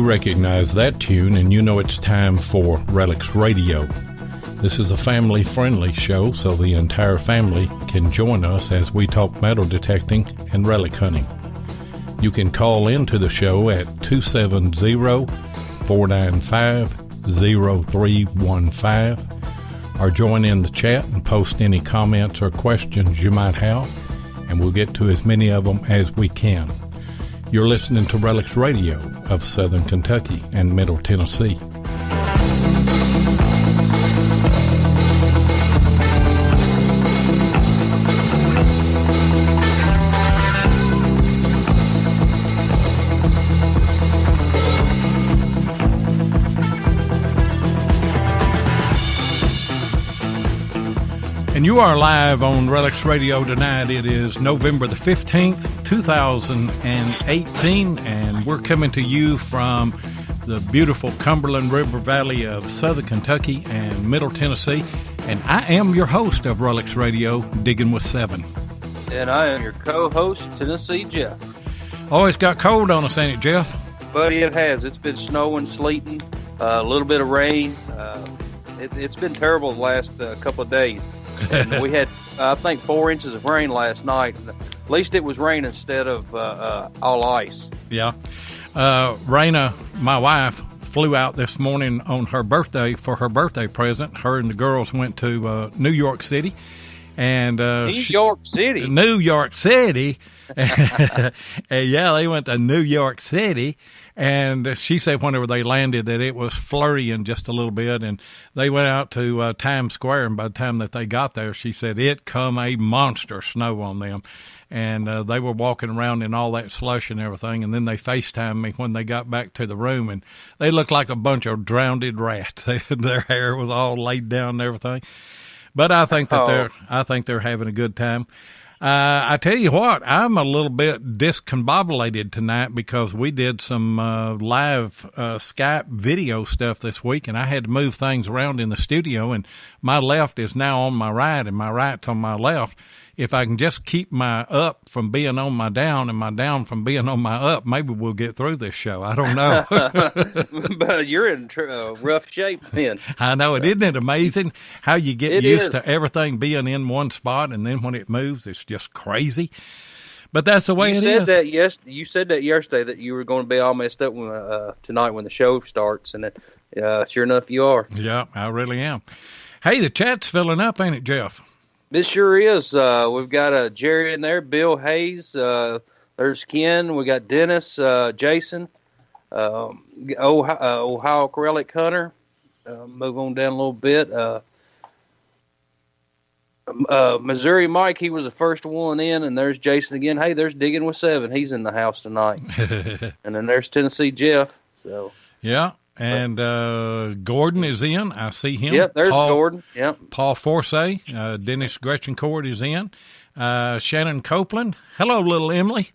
Recognize that tune, and you know it's time for Relics Radio. This is a family-friendly show, so the entire family can join us as we talk metal detecting and relic hunting. You can call into the show at 270-495-0315 or join in the chat and post any comments or questions you might have, and we'll get to as many of them as we can. You're listening to Relics Radio of Southern Kentucky and Middle Tennessee. And you are live on Relics Radio tonight. It is November the 15th, 2018, and we're coming to you from the beautiful Cumberland River Valley of Southern Kentucky and Middle Tennessee. And I am your host of Relics Radio, Digging with Seven. And I am your co-host, Tennessee Jeff. Always got cold on us, ain't it, Jeff? Buddy, it has. It's been snowing, sleeting, a little bit of rain. It's been terrible the last couple of days. And we had, I think, 4 inches of rain last night. At least it was rain instead of all ice. Yeah. Raina, my wife, flew out this morning on her birthday for her birthday present. Her and the girls went to New York City. And New York City. Yeah, they went to New York City. And she said whenever they landed that it was flurrying just a little bit, and they went out to Times Square, and by the time that they got there, she said it come a monster snow on them. And they were walking around in all that slush and everything, and then they FaceTimed me when they got back to the room, and they looked like a bunch of drowned rats. Their hair was all laid down and everything. But I think that they're having a good time. I tell you what, I'm a little bit discombobulated tonight because we did some live Skype video stuff this week, and I had to move things around in the studio, and my left is now on my right, and my right's on my left. If I can just keep my up from being on my down and my down from being on my up, maybe we'll get through this show. I don't know. But you're in rough shape then. I know it. Isn't it amazing how you get used to everything being in one spot, and then when it moves, it's just crazy. But that's the way it is. You said that yesterday that you were going to be all messed up tonight when the show starts, and sure enough, you are. Yeah, I really am. Hey, the chat's filling up, ain't it, Jeff? This sure is. We've got Jerry in there, Bill Hayes. There's Ken. We got Dennis, Jason, Ohio Relic Hunter. Move on down a little bit. Missouri Mike, he was the first one in, and there's Jason again. Hey, there's Digging with Seven. He's in the house tonight. And then there's Tennessee Jeff. So yeah. And Gordon is in. I see him. Yep, there's Gordon. Yep. Paul Forsay. Dennis Gretchencourt is in. Shannon Copeland. Hello, little Emily.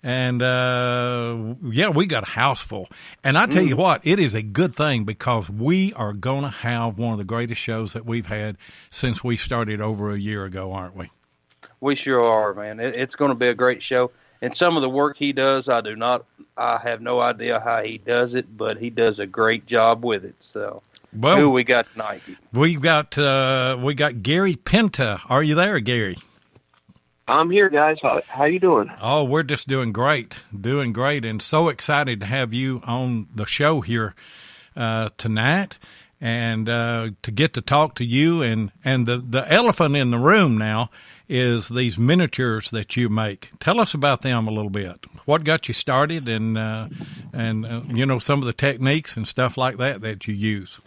And, we got a house full. And I tell you what, it is a good thing because we are going to have one of the greatest shows that we've had since we started over a year ago, aren't we? We sure are, man. It's going to be a great show. And some of the work he does, I have no idea how he does it, but he does a great job with it. So, who we got tonight? We got Gary Penta. Are you there, Gary? I'm here, guys. How you doing? Oh, we're just doing great, and so excited to have you on the show here tonight, and to get to talk to you. And the elephant in the room now is these miniatures that you make. Tell us about them a little bit. What got you started, and some of the techniques and stuff like that you use.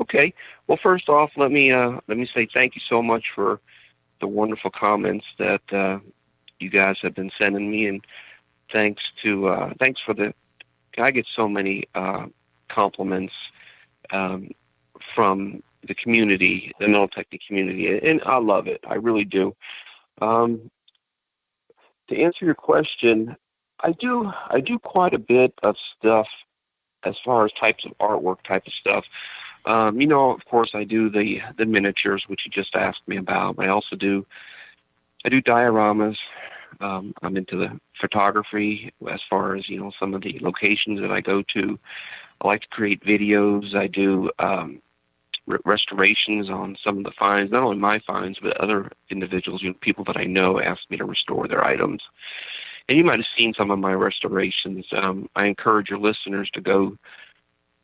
Okay. Well, first off, let me say thank you so much for the wonderful comments that you guys have been sending me, and thanks for I get so many compliments from the community, the metal detecting community, and I love it. I really do. To answer your question, I do quite a bit of stuff as far as types of artwork type of stuff. Of course, I do the miniatures, which you just asked me about. I do dioramas. I'm into the photography as far as, some of the locations that I go to. I like to create videos. I do restorations on some of the finds, not only my finds, but other individuals, people that I know ask me to restore their items. And you might have seen some of my restorations. I encourage your listeners to go,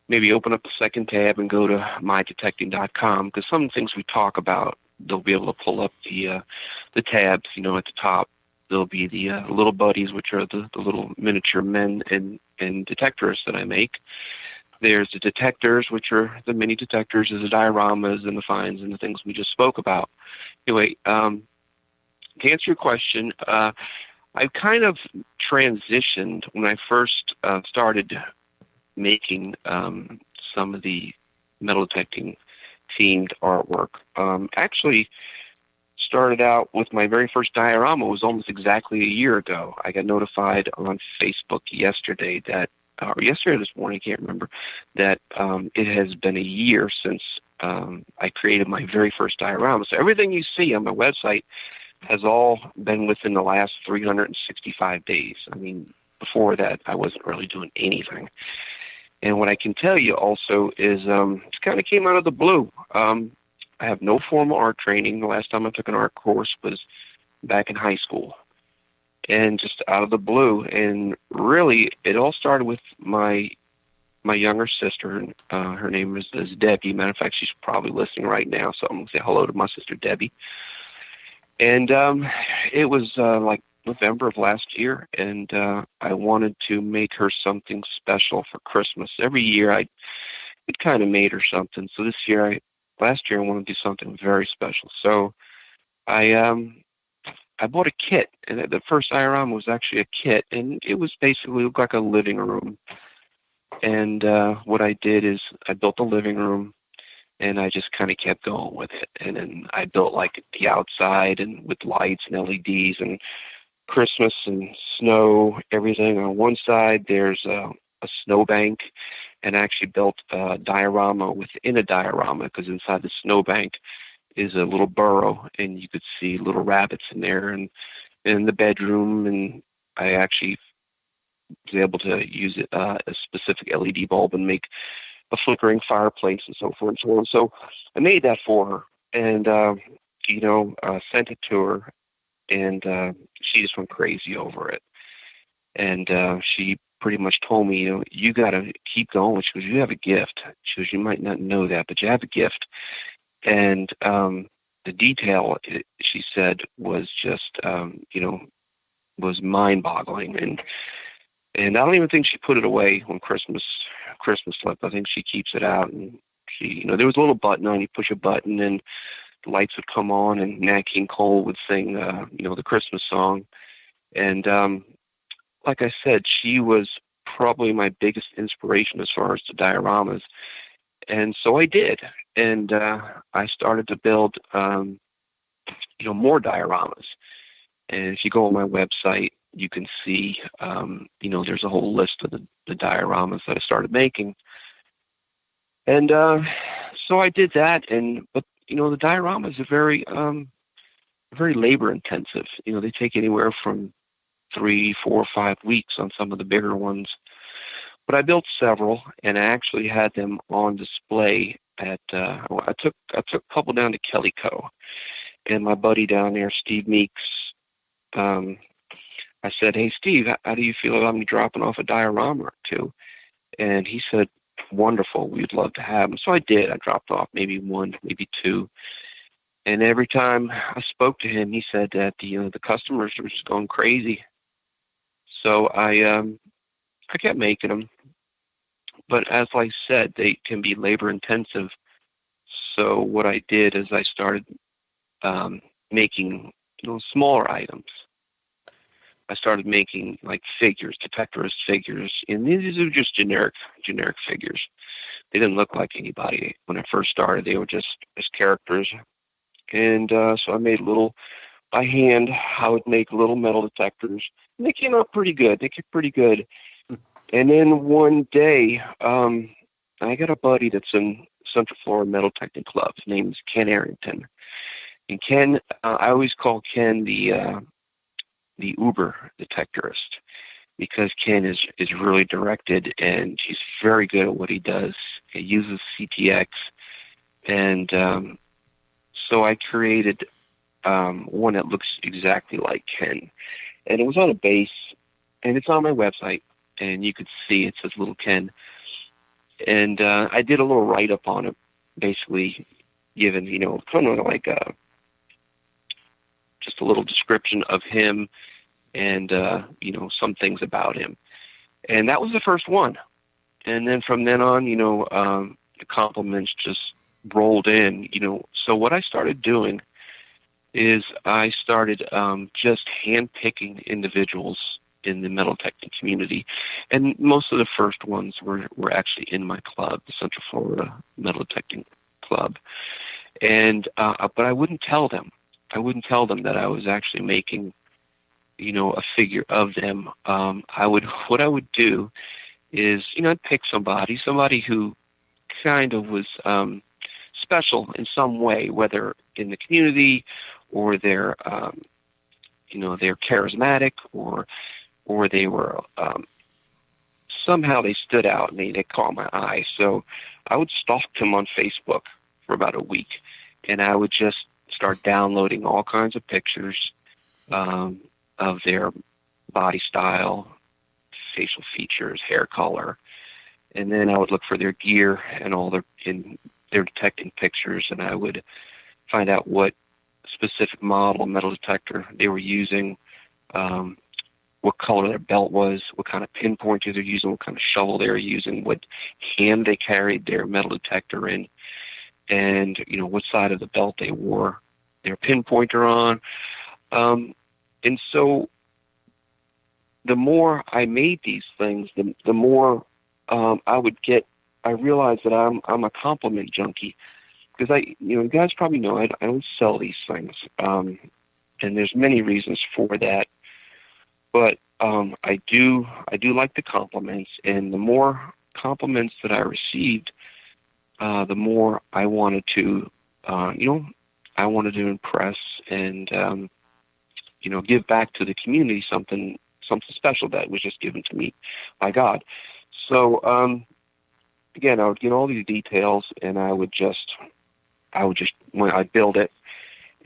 maybe open up a second tab and go to mydetecting.com, because some things we talk about, they'll be able to pull up the tabs, at the top. There'll be the little buddies, which are the little miniature men and detectors that I make. There's the detectors, which are the mini detectors, the dioramas and the finds and the things we just spoke about. Anyway, to answer your question, I kind of transitioned when I first started making some of the metal detecting themed artwork. Actually started out with my very first diorama was almost exactly a year ago. I got notified on Facebook yesterday or yesterday or this morning, I can't remember, that it has been a year since I created my very first diorama. So everything you see on my website has all been within the last 365 days. I mean, before that, I wasn't really doing anything. And what I can tell you also is it kind of came out of the blue. I have no formal art training. The last time I took an art course was back in high school. And just out of the blue. And really, it all started with my younger sister. Her name is Debbie. Matter of fact, she's probably listening right now, so I'm going to say hello to my sister Debbie. And it was like November of last year, and I wanted to make her something special for Christmas. Every year I kind of made her something. So last year I wanted to do something very special. So I bought a kit, and the first diorama was actually a kit, and it was basically looked like a living room. And what I did is I built a living room, and I just kind of kept going with it. And then I built like the outside and with lights and LEDs and Christmas and snow, everything. On one side, there's a snowbank, and I actually built a diorama within a diorama, because inside the snowbank is a little burrow, and you could see little rabbits in there, and in the bedroom. And I actually was able to use a specific LED bulb and make a flickering fireplace and so forth and so on. So I made that for her, and sent it to her, and she just went crazy over it. And she pretty much told me, you got to keep going. She goes, you have a gift. She goes, you might not know that, but you have a gift. And the detail, she said, was just, was mind-boggling. And I don't even think she put it away when Christmas slipped. I think she keeps it out. And she, there was a little button on. You push a button, and the lights would come on, and Nat King Cole would sing, the Christmas song. And like I said, she was probably my biggest inspiration as far as the dioramas. And so I did. And I started to build, more dioramas. And if you go on my website, you can see, there's a whole list of the dioramas that I started making. And so I did that. But the dioramas are very labor intensive. They take anywhere from 3, 4, 5 weeks on some of the bigger ones. But I built several, and I actually had them on display at. I took a couple down to Kellyco, and my buddy down there, Steve Meeks. I said, "Hey, Steve, how do you feel about me dropping off a diorama or two?" And he said, "Wonderful, we'd love to have them." So I did. I dropped off maybe 1, maybe 2. And every time I spoke to him, he said that the customers were just going crazy. So I kept making them, but as I said, they can be labor intensive. So what I did is I started making smaller items. I started making like figures, detectorist figures, and these are just generic figures. didn't look like anybody when I first started. They were just characters. And so I made little, by hand, I would make little metal detectors. And they came out pretty good. They came pretty good. And then one day, I got a buddy that's in Central Florida Metal Detecting Club. His name is Ken Arrington. And Ken, I always call Ken the Uber detectorist, because Ken is really directed, and he's very good at what he does. He uses CTX. And so I created one that looks exactly like Ken. And it was on a base, and it's on my website, and you could see it says Little Ken. And I did a little write-up on it, basically given, kind of like just a little description of him and, some things about him. And that was the first one. And then from then on, the compliments just rolled in, So what I started doing is I started just handpicking individuals in the metal detecting community. And most of the first ones were actually in my club, the Central Florida Metal Detecting Club. And but I wouldn't tell them. I wouldn't tell them that I was actually making, a figure of them. What I would do is, I'd pick somebody who kind of was special in some way, whether in the community or they're charismatic or they were somehow they stood out and they caught my eye. So I would stalk them on Facebook for about a week, and I would just start downloading all kinds of pictures of their body style, facial features, hair color, and then I would look for their gear and all their detecting pictures, and I would find out what specific model metal detector they were using, what color their belt was, what kind of pinpointer they're using, what kind of shovel they were using, what hand they carried their metal detector in, and what side of the belt they wore their pinpointer on. And so the more I made these things, the more I would get. I realized that I'm a compliment junkie, because you guys probably know I don't sell these things, and there's many reasons for that. But I do like the compliments, and the more compliments that I received, the more I wanted to, impress and give back to the community something special that was just given to me by God. So again, I would get all these details, and I would just when I build it,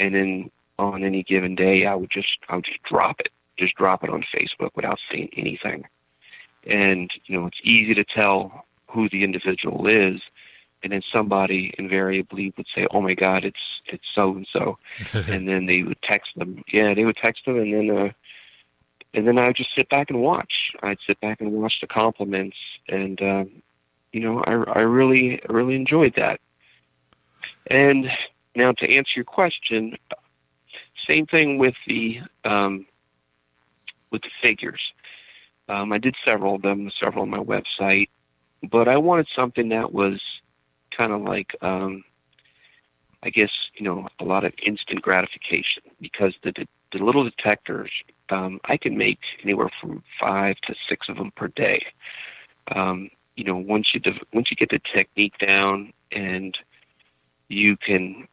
and then on any given day, I would just drop it. Just drop it on Facebook without saying anything. And, it's easy to tell who the individual is. And then somebody invariably would say, "Oh my God, it's so-and-so." And then they would text them. Yeah, they would text them. And then I would just sit back and watch. I'd sit back and watch the compliments. And, I really enjoyed that. And now to answer your question, same thing with the figures. I did several of them, several on my website, but I wanted something that was kind of like, I guess, a lot of instant gratification, because the little detectors, I can make anywhere from 5 to 6 of them per day. Once you get the technique down, and you can,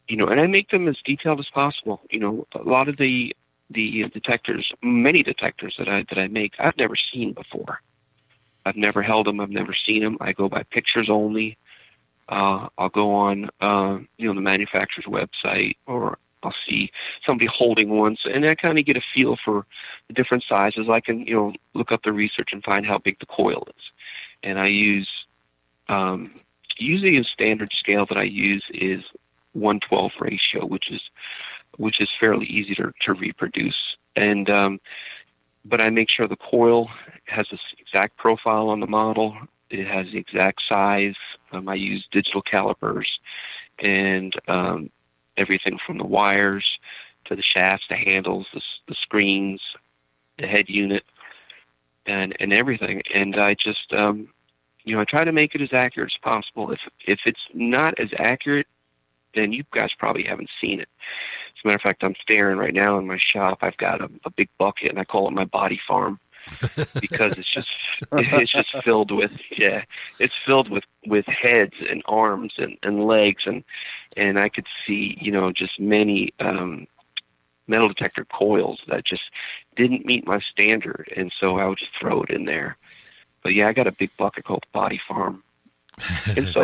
and I make them as detailed as possible. A lot of the detectors, many detectors that I make, I've never seen before. I've never held them. I've never seen them. I go by pictures only. I'll go on, the manufacturer's website, or I'll see somebody holding one, and I kind of get a feel for the different sizes. I can, look up the research and find how big the coil is. And I use, usually a standard scale that I use is 1:12 ratio, which is fairly easy to reproduce. And but I make sure the coil has this exact profile on the model. It has the exact size. I use digital calipers, and everything from the wires to the shafts, the handles, the screens, the head unit, and everything. And I just I try to make it as accurate as possible. If it's not as accurate, then you guys probably haven't seen it. As a matter of fact, I'm staring right now in my shop. I've got a big bucket, and I call it my body farm because it's just filled with with heads and arms and legs, and I could see just many metal detector coils that just didn't meet my standard, and so I would just throw it in there. But yeah, I got a big bucket called Body Farm, and so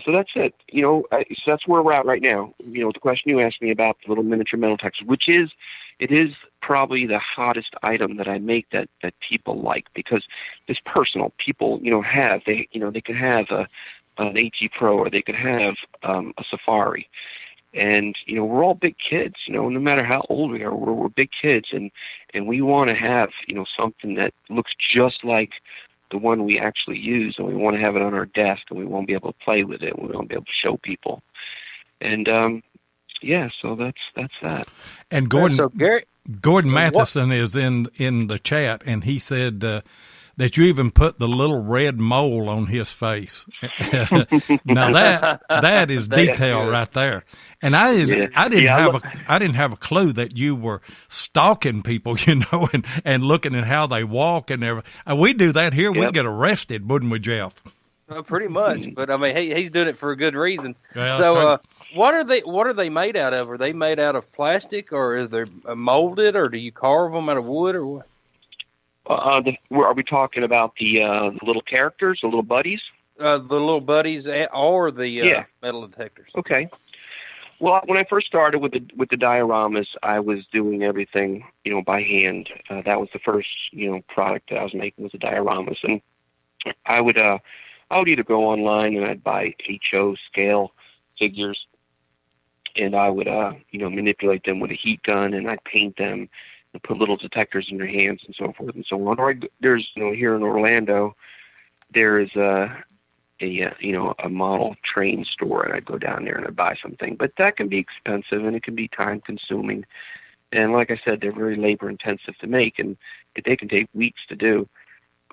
so that's it. So that's where we're at right now. The question you asked me about the little miniature metal detectors, it is probably the hottest item that I make that people like, because it's personal. People they could have an AT Pro, or they could have a Safari. And, we're all big kids, no matter how old we are, we're big kids, and we want to have, something that looks just like the one we actually use, and we want to have it on our desk, and we want to be able to play with it, and we want to be able to show people. And, so that's that. And Gordon Matheson is in the chat, and he said, that you even put the little red mole on his face. Now that is detail right there. And I didn't have a clue that you were stalking people, and looking at how they walk and everything. We do that here. Yep. We'd get arrested, wouldn't we, Jeff? Pretty much. But I mean, he's doing it for a good reason. Well, so, what are they made out of? Are they made out of plastic, or is they molded, or do you carve them out of wood, or what? Are we talking about the little characters, the little buddies? The little buddies, or the metal detectors. Okay. Well, when I first started with the dioramas, I was doing everything, by hand. That was the first, product that I was making, was the dioramas, and I would either go online and I'd buy HO scale figures, and I would manipulate them with a heat gun, and I'd paint them and put little detectors in your hands and so forth and so on. Or there's, here in Orlando, there is a model train store, and I'd go down there and I'd buy something. But that can be expensive, and it can be time consuming. And like I said, they're very labor intensive to make, and they can take weeks to do.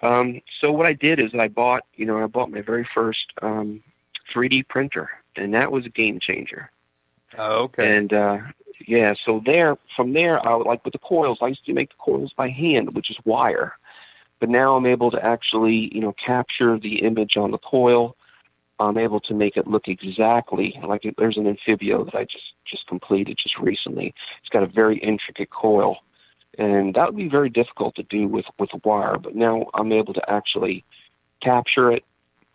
So what I did is I bought my very first 3D printer, and that was a game changer. Oh, okay. And so from there, I would, like with the coils, I used to make the coils by hand, which is wire. But now I'm able to actually, capture the image on the coil. I'm able to make it look exactly like there's an Amphibio that I just completed just recently. It's got a very intricate coil, and that would be very difficult to do with wire. But now I'm able to actually capture it.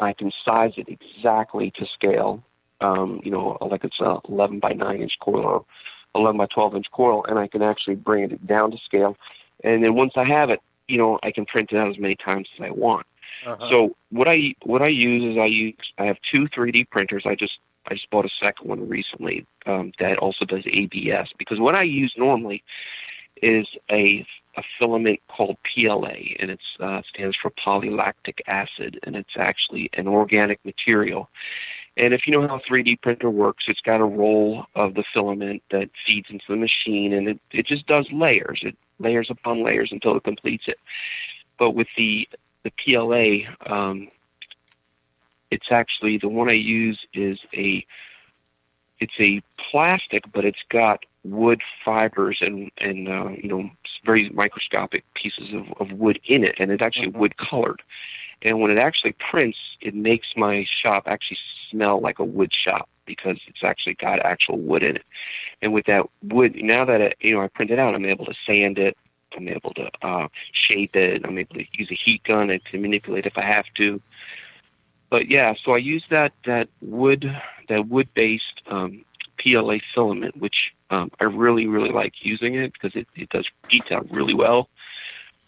I can size it exactly to scale. Like it's a 11 by 9 inch coil or 11 by 12 inch coil, and I can actually bring it down to scale. And then once I have it, I can print it out as many times as I want. Uh-huh. So what I use is I have two 3D printers. I just bought a second one recently that also does ABS, because what I use normally is a filament called PLA, and it stands for polylactic acid, and it's actually an organic material. And if you know how a 3D printer works, it's got a roll of the filament that feeds into the machine, and it just does layers. It layers upon layers until it completes it. But with the PLA, it's actually, the one I use is it's a plastic, but it's got wood fibers and very microscopic pieces of wood in it, and it's actually wood colored. And when it actually prints, it makes my shop actually smell like a wood shop, because it's actually got actual wood in it. And with that wood, now that I print it out, I'm able to sand it, I'm able to shape it, I'm able to use a heat gun and to manipulate if I have to. But yeah, so I use that wood-based PLA filament, which I really, really like using it because it does detail really well.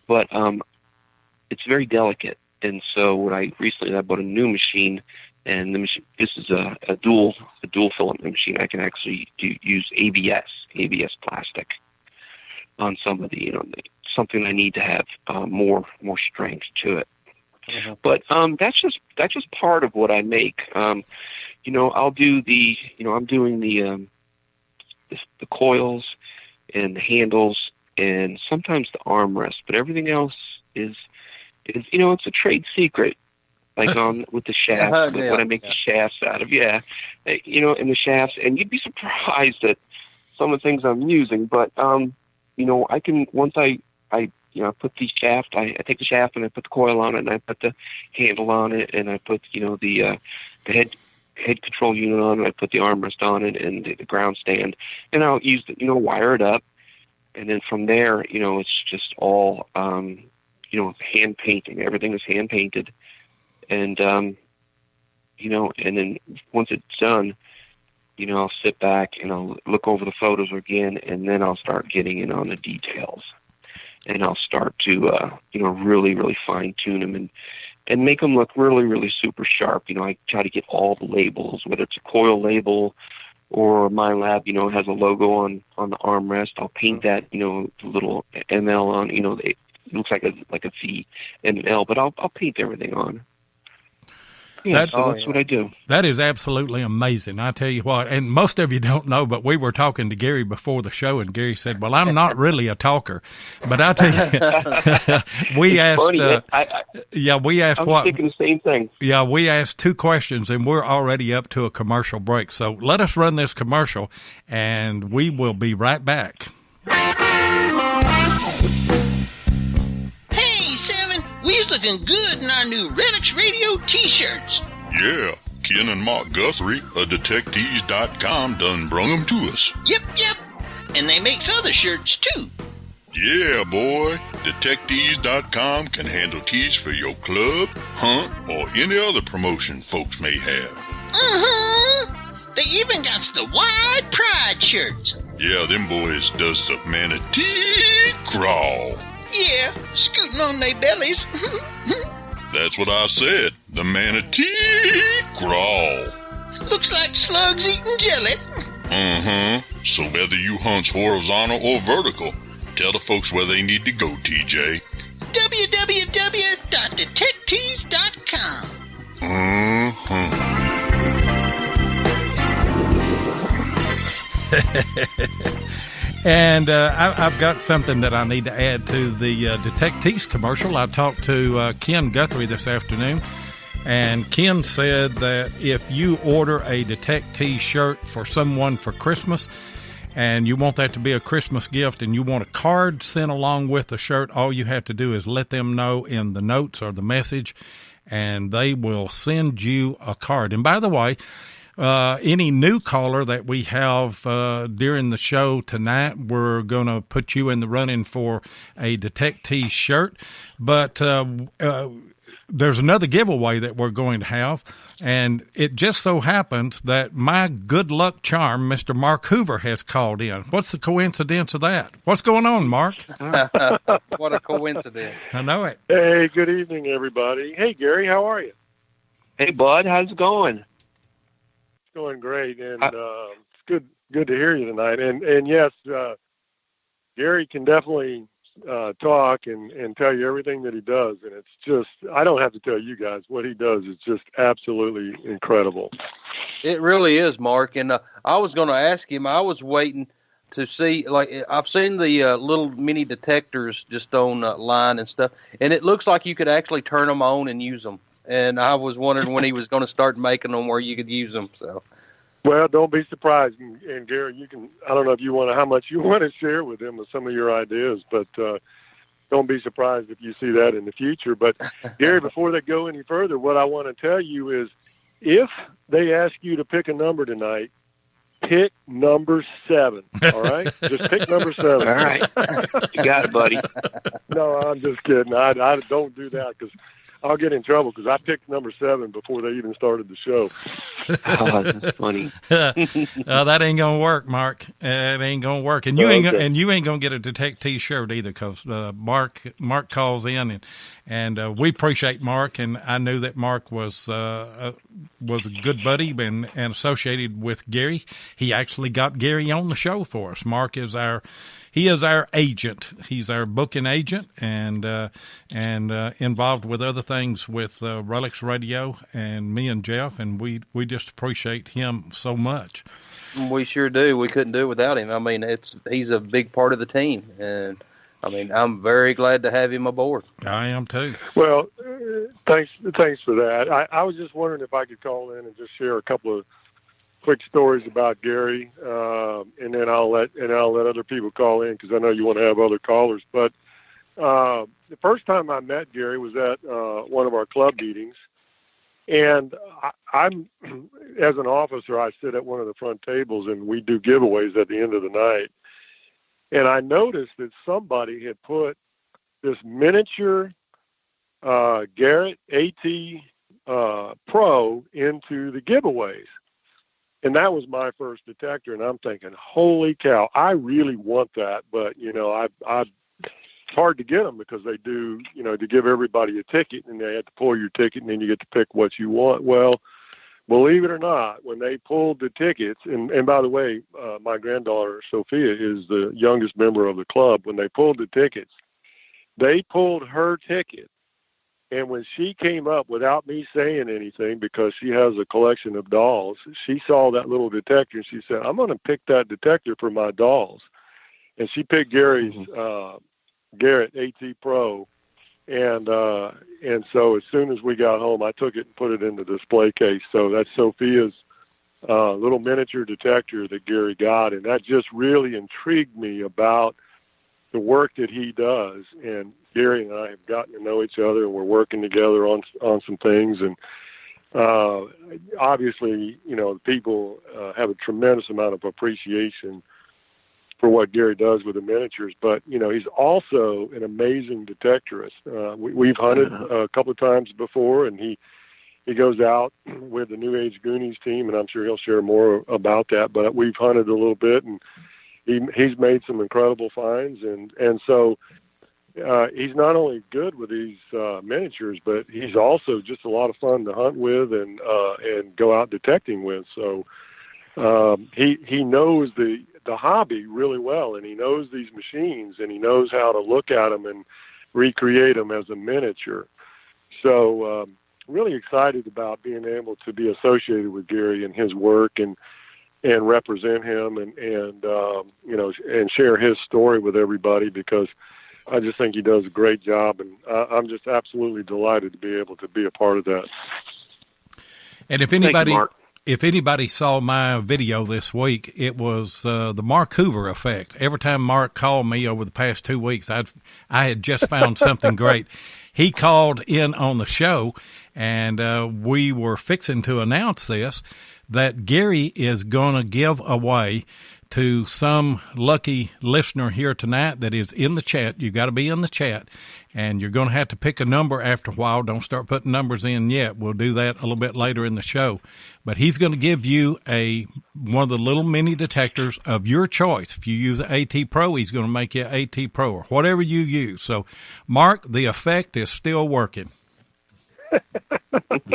But it's very delicate. And so I bought a new machine, and this is a dual filament machine. I can actually use ABS plastic on some of the, something I need to have more strength to it. Mm-hmm. But that's just part of what I make. I'll do I'm doing the coils and the handles and sometimes the armrest, but everything else is is, it's a trade secret. Like with the shafts, with what I make the shafts out of, and the shafts, and you'd be surprised at some of the things I'm using. But I can once I put the shaft, I take the shaft and I put the coil on it, and I put the handle on it, and I put the head control unit on it. I put the armrest on it and the ground stand, and I'll use wire it up, and then from there, it's just all hand painting. Everything is hand painted. And, and then once it's done, I'll sit back and I'll look over the photos again, and then I'll start getting in on the details. And I'll start to, really, really fine tune them and make them look really, really super sharp. I try to get all the labels, whether it's a coil label or MyLab, has a logo on the armrest. I'll paint that, the little ML on, it looks like a VML, but I'll paint everything on. Yeah, that's what I do. That is absolutely amazing. I tell you what, and most of you don't know, but we were talking to Gary before the show, and Gary said, well, I'm not really a talker. But I tell you, we asked, we asked I'm thinking the same thing. Yeah, we asked 2 questions, and we're already up to a commercial break. So let us run this commercial, and we will be right back. We's looking good in our new Relics Radio T-shirts. Yeah, Ken and Mark Guthrie of Detectives.com done brung 'em to us. Yep. And they makes other shirts, too. Yeah, boy. Detectives.com can handle tees for your club, hunt, or any other promotion folks may have. They even got the Wide Pride shirts. Yeah, them boys does the manatee crawl. Yeah, scooting on their bellies. That's what I said. The manatee crawl. Looks like slugs eating jelly. So whether you hunt horizontal or vertical, tell the folks where they need to go, TJ. www.detectives.com. And I've got something that I need to add to the Detectives commercial. I talked to Ken Guthrie this afternoon, and Ken said that if you order a Detective shirt for someone for Christmas, and you want that to be a Christmas gift, and you want a card sent along with the shirt, all you have to do is let them know in the notes or the message, and they will send you a card. And by the way, any new caller that we have during the show tonight, we're going to put you in the running for a Detective shirt. But there's another giveaway that we're going to have, and it just so happens that my good luck charm, Mr. Mark Hoover, has called in. What's the coincidence of that? What's going on, Mark? What a coincidence. I know it. Hey, good evening, everybody. Hey, Gary, how are you? Hey, Bud, how's it going? Going great, and it's good to hear you tonight. And yes, Gary can definitely talk and tell you everything that he does, and it's just, I don't have to tell you guys what he does. It's just absolutely incredible. It really is, Mark. And I was going to ask him, I was waiting to see, like, I've seen the little mini detectors just on line and stuff, and it looks like you could actually turn them on and use them. And I was wondering when he was going to start making them where you could use them. So, well, don't be surprised. And Gary, you can, I don't know if you want to, how much you want to share with him with some of your ideas, but don't be surprised if you see that in the future. But Gary, before they go any further, what I want to tell you is if they ask you to pick a number tonight, pick number 7. All right? Just pick number 7. All right. You got it, buddy. No, I'm just kidding. I don't do that because I'll get in trouble because I picked number 7 before they even started the show. Oh, that's funny. That ain't gonna work, Mark. It ain't gonna work, and you ain't gonna get a Detective shirt either because Mark calls in, and we appreciate Mark, and I knew that Mark was a good buddy and associated with Gary. He actually got Gary on the show for us. Mark is our agent. He's our booking agent, and involved with other things with Relics Radio and me and Jeff, and we just appreciate him so much. We sure do. We couldn't do it without him. I mean, he's a big part of the team, and I mean, I'm very glad to have him aboard. I am too. Well, thanks for that. I was just wondering if I could call in and just share a couple of quick stories about Gary, and then I'll let other people call in because I know you want to have other callers. But the first time I met Gary was at one of our club meetings, and I'm as an officer, I sit at one of the front tables, and we do giveaways at the end of the night. And I noticed that somebody had put this miniature Garrett AT Pro into the giveaways. And that was my first detector. And I'm thinking, holy cow, I really want that. But, it's hard to get them because they do, to give everybody a ticket, and they have to pull your ticket, and then you get to pick what you want. Well, believe it or not, when they pulled the tickets, and by the way, my granddaughter, Sophia, is the youngest member of the club. When they pulled the tickets, they pulled her ticket. And when she came up without me saying anything, because she has a collection of dolls, she saw that little detector, and she said, I'm going to pick that detector for my dolls. And she picked Gary's Garrett AT Pro. And so as soon as we got home, I took it and put it in the display case. So that's Sophia's little miniature detector that Gary got, and that just really intrigued me about the work that he does. And Gary and I have gotten to know each other, and we're working together on some things. And obviously, people have a tremendous amount of appreciation for what Gary does with the miniatures, but he's also an amazing detectorist. We've hunted a couple of times before, and he goes out with the New Age Goonies team, and I'm sure he'll share more about that. But we've hunted a little bit, and he's made some incredible finds, and so he's not only good with these miniatures, but he's also just a lot of fun to hunt with and go out detecting with. So he knows the hobby really well, and he knows these machines, and he knows how to look at them and recreate them as a miniature. So really excited about being able to be associated with Gary and his work, and represent him, and share his story with everybody, because I just think he does a great job, and I'm just absolutely delighted to be able to be a part of that. And if anybody saw my video this week, it was the Mark Hoover effect. Every time Mark called me over the past 2 weeks, I had just found something great. He called in on the show, and we were fixing to announce this, that Gary is going to give away to some lucky listener here tonight that is in the chat. You got to be in the chat, and you're going to have to pick a number after a while. Don't start putting numbers in yet. We'll do that a little bit later in the show. But he's going to give you one of the little mini detectors of your choice. If you use an AT Pro, he's going to make you an AT Pro or whatever you use. So, Mark, the effect is still working.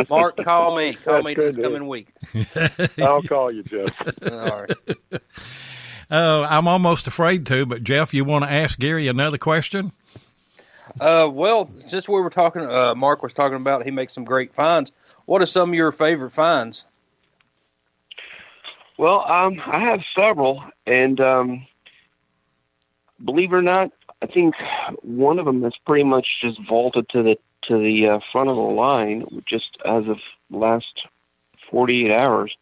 Mark, call me this coming week. I'll call you, Jeff. All right. I'm almost afraid to, but Jeff, you want to ask Gary another question? Well, since we were talking, Mark was talking about he makes some great finds. What are some of your favorite finds? Well, I have several, and believe it or not, I think one of them is pretty much just vaulted to the front of the line just as of last 48 hours.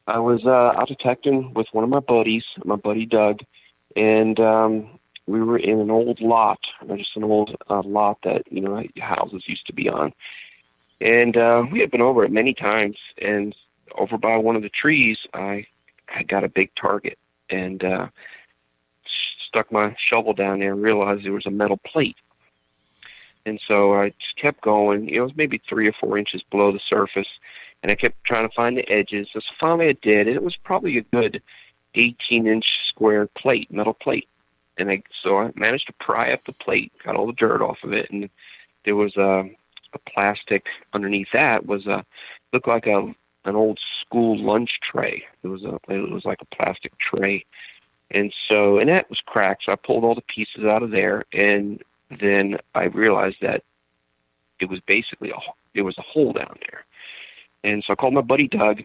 I was out detecting with one of my buddies, my buddy Doug, and we were in an old lot, just an old lot that houses used to be on, and we had been over it many times. And over by one of the trees, I got a big target, and stuck my shovel down there and realized there was a metal plate. And so I just kept going. It was maybe 3 or 4 inches below the surface, and I kept trying to find the edges. So finally I did, and it was probably a good 18-inch square plate, metal plate. And so I managed to pry up the plate, got all the dirt off of it, and there was a plastic underneath that looked like an old school lunch tray. It was like a plastic tray, and that was cracked. So I pulled all the pieces out of there, and then I realized that it was basically there was a hole down there. And so I called my buddy Doug,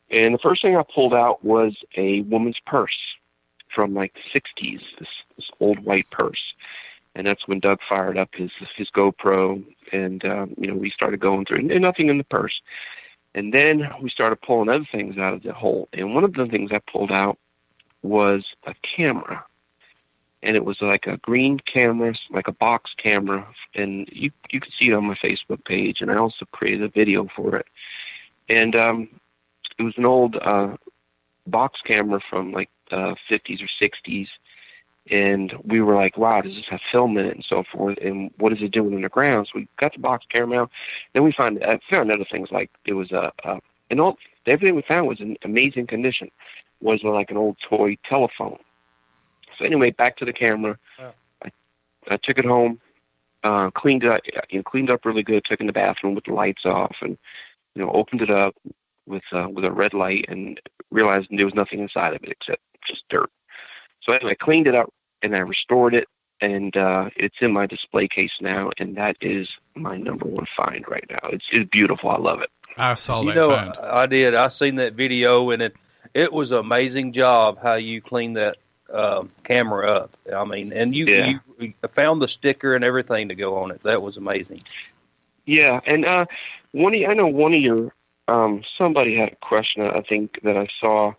and the first thing I pulled out was a woman's purse from like the 60s, this old white purse. And that's when Doug fired up his GoPro, and we started going through, and nothing in the purse. And then we started pulling other things out of the hole. And one of the things I pulled out was a camera. And it was like a green camera, like a box camera. And you can see it on my Facebook page. And I also created a video for it. And it was an old box camera from like 50s or 60s. And we were like, wow, does this have film in it and so forth? And what is it doing in the ground? So we got the box camera out. Then we found other things, like it was everything we found was in amazing condition. Was like an old toy telephone. So anyway, back to the camera. Wow. I took it home, cleaned it up really good. Took it in the bathroom with the lights off, and opened it up with a red light, and realized there was nothing inside of it except just dirt. So anyway, I cleaned it up and I restored it, and it's in my display case now, and that is my number one find right now. It's beautiful. I love it. I saw that find. I did. I seen that video, and it was an amazing job how you cleaned that camera up. I mean, and you found the sticker and everything to go on it. That was amazing. Yeah, and I know one of your somebody had a question, I think, that I saw,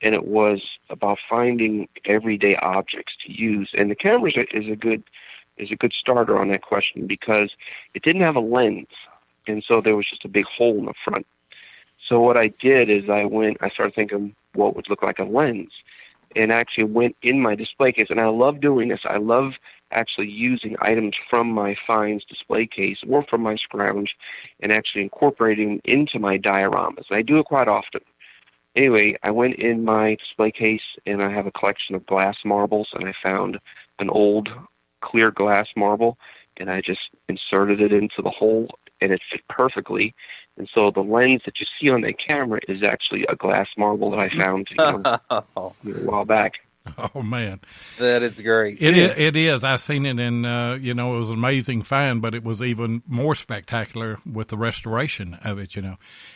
and it was about finding everyday objects to use. And the camera is a good starter on that question, because it didn't have a lens, and so there was just a big hole in the front. So what I did is I started thinking what would look like a lens, and actually went in my display case. And I love doing this. I love actually using items from my finds display case or from my scrounge and actually incorporating into my dioramas. I do it quite often. Anyway, I went in my display case, and I have a collection of glass marbles, and I found an old clear glass marble, and I just inserted it into the hole, and it fit perfectly. And so the lens that you see on that camera is actually a glass marble that I found a while back. Oh, man. That is great. It is. I seen it, and, it was an amazing find, but it was even more spectacular with the restoration of it,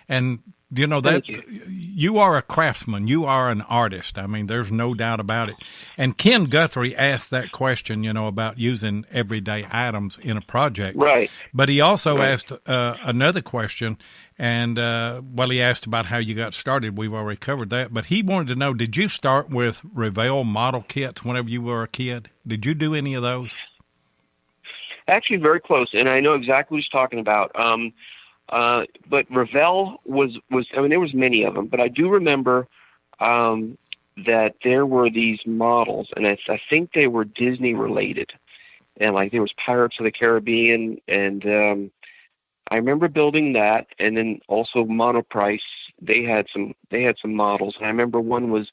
And, you are a craftsman. You are an artist. I mean, there's no doubt about it. And Ken Guthrie asked that question, about using everyday items in a project. Right. But he also asked another question, and, he asked about how you got started. We've already covered that. But he wanted to know, did you start with Revell model kits whenever you were a kid? Did you do any of those? Actually, very close, and I know exactly what he's talking about. But Revell was there was many of them, but I do remember that there were these models, and I think they were Disney related, and like there was Pirates of the Caribbean, and I remember building that, and then also Monoprice. They had some models, and I remember one was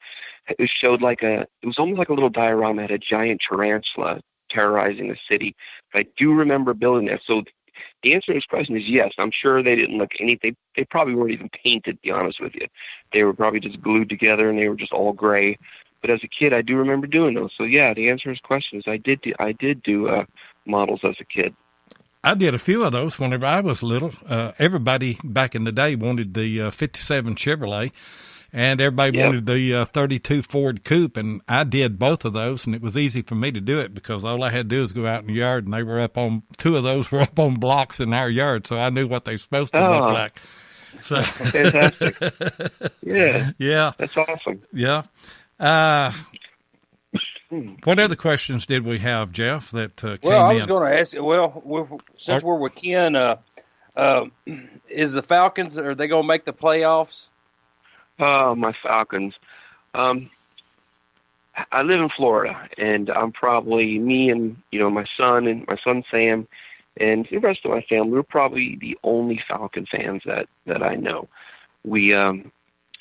it was almost like a little diorama. It had a giant tarantula terrorizing the city. But I do remember building that. So the answer to this question is yes. I'm sure they didn't look anything. They probably weren't even painted, to be honest with you. They were probably just glued together, and they were just all gray. But as a kid, I do remember doing those. So yeah, the answer to this question is I did do models as a kid. I did a few of those whenever I was little. Everybody back in the day wanted the 57 Chevrolet, and everybody wanted the 32 Ford Coupe, and I did both of those, and it was easy for me to do it because all I had to do was go out in the yard, and they were two of those were up on blocks in our yard, so I knew what they were supposed to look like. So fantastic. Yeah. Yeah. That's awesome. Yeah. What other questions did we have, Jeff, that came in? Well, I was going to ask you, since we're with Ken, is the Falcons, are they going to make the playoffs? Oh, my Falcons. I live in Florida, and I'm probably, me and, my son Sam and the rest of my family, we're probably the only Falcon fans that I know. We,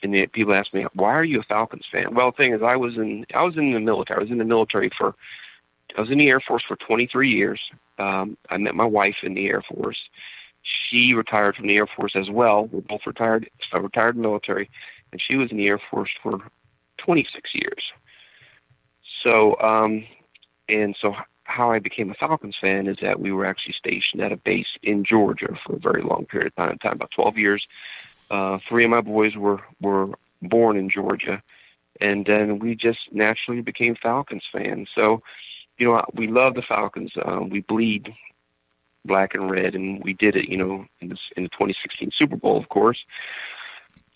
and then people ask me, why are you a Falcons fan? Well, the thing is, I was in the military. I was in the Air Force for 23 years. I met my wife in the Air Force. She retired from the Air Force as well. We're both retired. So I retired military, and she was in the Air Force for 26 years. So, so how I became a Falcons fan is that we were actually stationed at a base in Georgia for a very long period of time, about 12 years. 3 of my boys were born in Georgia, and then we just naturally became Falcons fans. So we love the Falcons. We bleed black and red, and we did it, in the 2016 Super Bowl, of course.